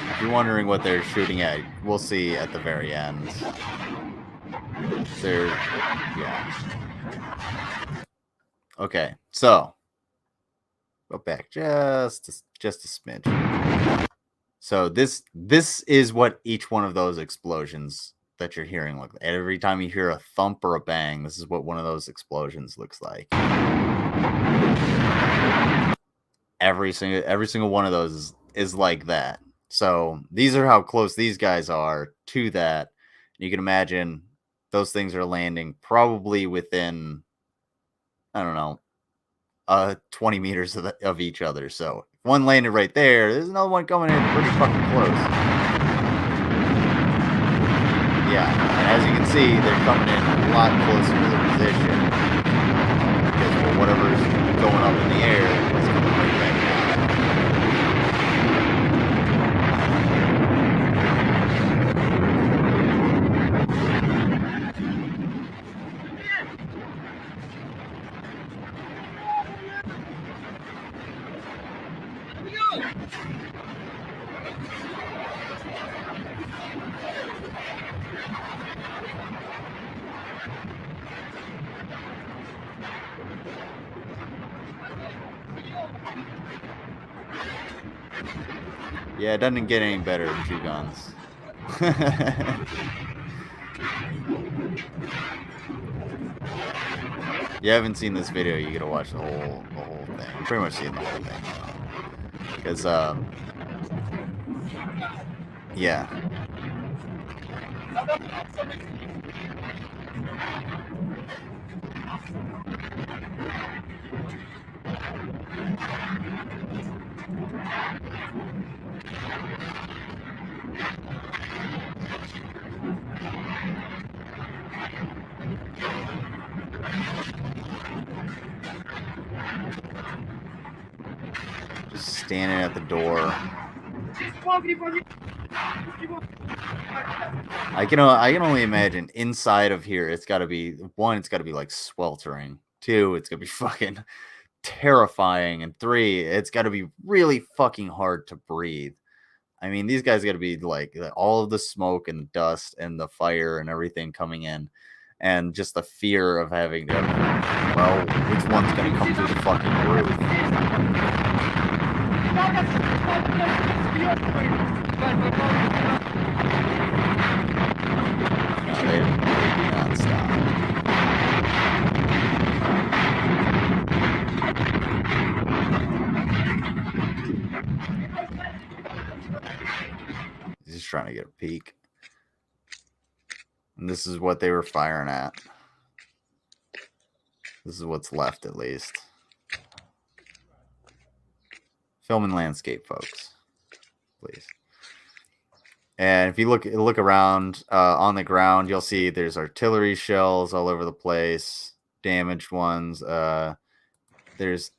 If you're wondering what they're shooting at, we'll see at the very end. Yeah. Okay, so go back just a smidge. So this is what each one of those explosions that you're hearing look like. Every time you hear a thump or a bang, this is what one of those explosions looks like. Every single one of those is like that. So these are how close these guys are to that. You can imagine those things are landing probably within, I don't know, 20 meters of each other. So if one landed right there, there's another one coming in pretty fucking close. Yeah, and as you can see, they're coming in a lot closer to the position. Because well, whatever's going up in the air is coming right back down. Yeah, it doesn't get any better with 2 guns. You haven't seen this video, you gotta watch the whole thing. I'm pretty much seeing the whole thing now. Because yeah. just standing at the door. I can only imagine inside of here. It's got to be one. It's got to be like sweltering. Two, it's gonna be fucking terrifying, and three, it's got to be really fucking hard to breathe. I mean, these guys got to be like all of the smoke and dust and the fire and everything coming in, and just the fear of having to, well, which one's going to come through the fucking roof? No, they do not stop. He's just trying to get a peek. And this is what they were firing at. This is what's left, at least. Film and landscape, folks. Please. And if you look around on the ground, you'll see there's artillery shells all over the place. Damaged ones. There's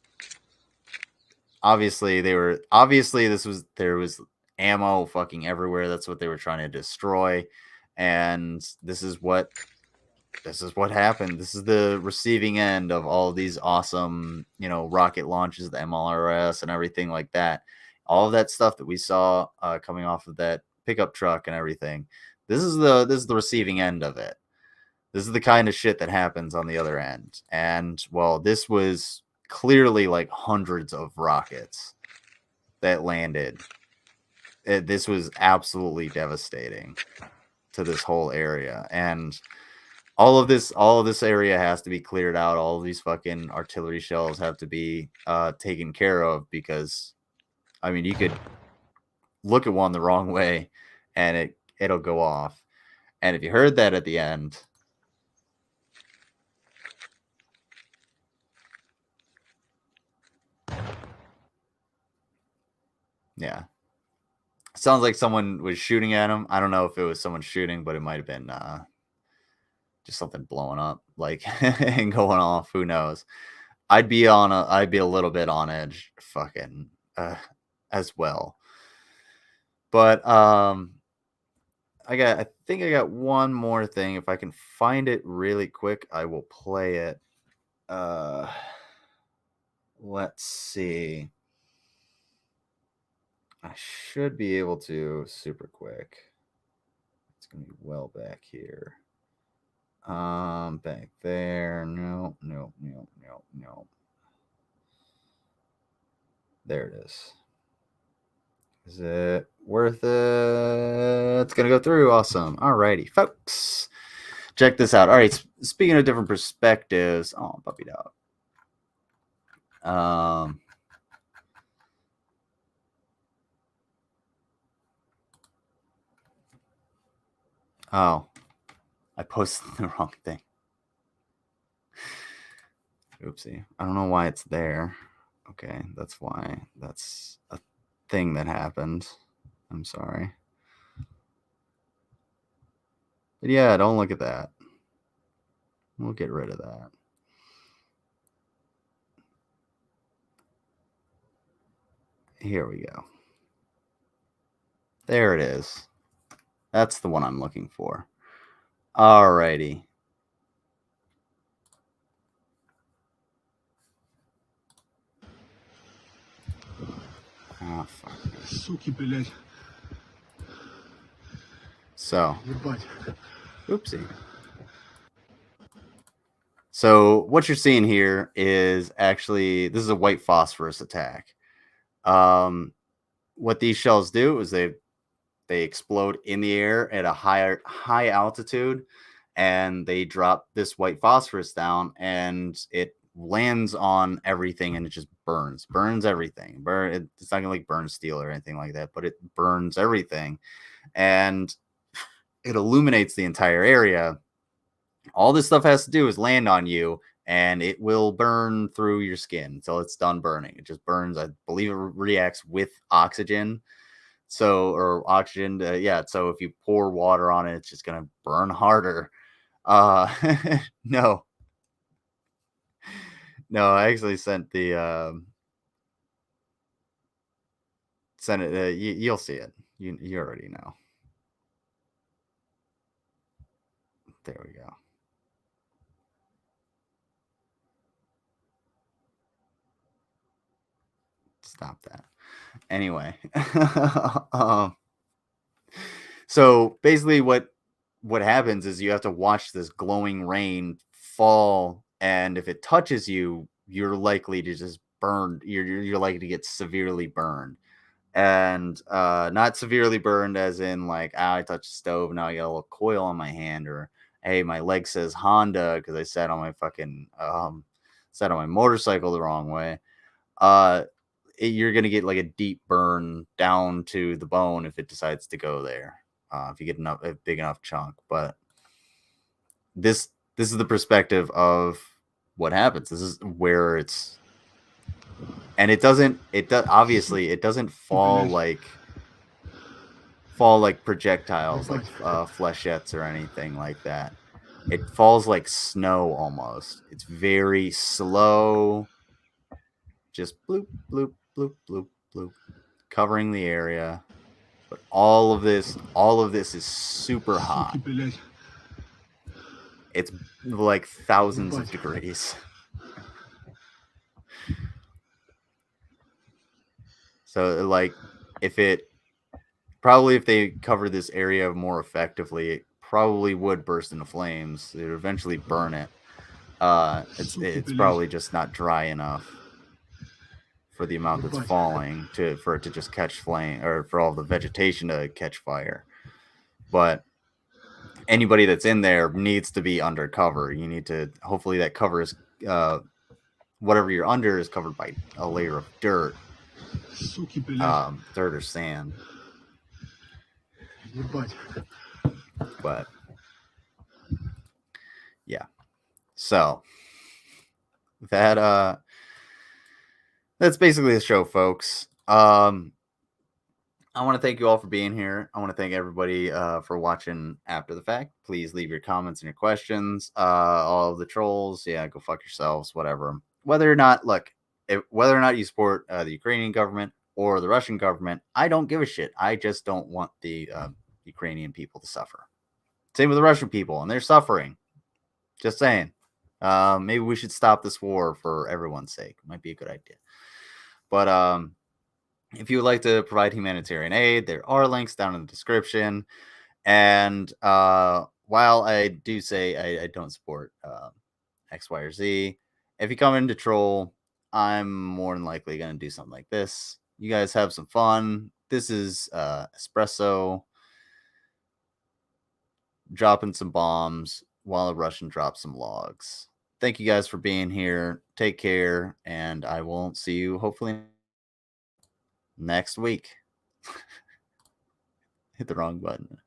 obviously there was ammo fucking everywhere. That's what they were trying to destroy. And this is what happened. This is the receiving end of all of these awesome, rocket launches, the MLRS and everything like that. All of that stuff that we saw coming off of that pickup truck and everything. This is the receiving end of it. This is the kind of shit that happens on the other end. And well, this was clearly like hundreds of rockets that landed. This was absolutely devastating to this whole area. And all of this area has to be cleared out. All of these fucking artillery shells have to be taken care of, because I mean, you could look at one the wrong way and it'll go off. And if you heard that at the end, yeah, sounds like someone was shooting at him. I don't know if it was someone shooting, but it might have been just something blowing up, like and going off. Who knows? I'd be a little bit on edge, fucking as well. But I think I got one more thing. If I can find it really quick, I will play it. Let's see. I should be able to super quick. It's gonna be well back here. Back there. No. There it is. Is it worth it? It's gonna go through. Awesome. Alrighty, folks. Check this out. All right. Speaking of different perspectives. Oh, puppy dog. Oh, I posted the wrong thing. Oopsie. I don't know why it's there. Okay, that's why. That's a thing that happened. I'm sorry. But yeah, don't look at that. We'll get rid of that. Here we go. There it is. That's the one I'm looking for. Alrighty. Oh, fuck. Суки, блядь. So, Ебать. oopsie. So what you're seeing here is actually, this is a white phosphorus attack. What these shells do is they explode in the air at a high altitude, and they drop this white phosphorus down, and it lands on everything, and it just burns everything. It's not gonna like burn steel or anything like that, but it burns everything, and it illuminates the entire area. All this stuff has to do is land on you, and it will burn through your skin until it's done burning. It just burns. I believe it reacts with oxygen. So if you pour water on it, it's just gonna burn harder. No, I actually sent the send it. You'll see it. You already know. There we go. Stop that. Anyway, so basically what happens is you have to watch this glowing rain fall, and if it touches you, you're likely to just burn. You're likely to get severely burned, and not severely burned as in like, I touched the stove, now I got a little coil on my hand, or hey, my leg says Honda because I sat on my fucking sat on my motorcycle the wrong way. You're gonna get like a deep burn down to the bone if it decides to go there. If you get a big enough chunk, but this is the perspective of what happens. This is where it's, and it doesn't obviously it doesn't fall like projectiles, like flechettes or anything like that. It falls like snow almost. It's very slow, just bloop bloop bloop bloop bloop, covering the area. But all of this is super hot. It's like thousands of degrees. So like if they cover this area more effectively, it probably would burst into flames. It would eventually burn it. It's probably just not dry enough for the amount that's falling for it to just catch flame, or for all the vegetation to catch fire. But anybody that's in there needs to be undercover. You need to, hopefully that cover is whatever you're under is covered by a layer of dirt, dirt or sand. But yeah, so that's basically the show, folks. I want to thank you all for being here. I want to thank everybody for watching after the fact. Please leave your comments and your questions. All of the trolls, yeah, go fuck yourselves, whatever. Whether or not you support the Ukrainian government or the Russian government, I don't give a shit. I just don't want the Ukrainian people to suffer. Same with the Russian people, and they're suffering. Just saying. Maybe we should stop this war for everyone's sake. Might be a good idea. But if you would like to provide humanitarian aid, there are links down in the description. And while I do say I don't support X, Y, or Z, if you come into troll, I'm more than likely going to do something like this. You guys have some fun. This is Espresso dropping some bombs while a Russian drops some logs. Thank you guys for being here. Take care, and I will see you hopefully next week. Hit the wrong button.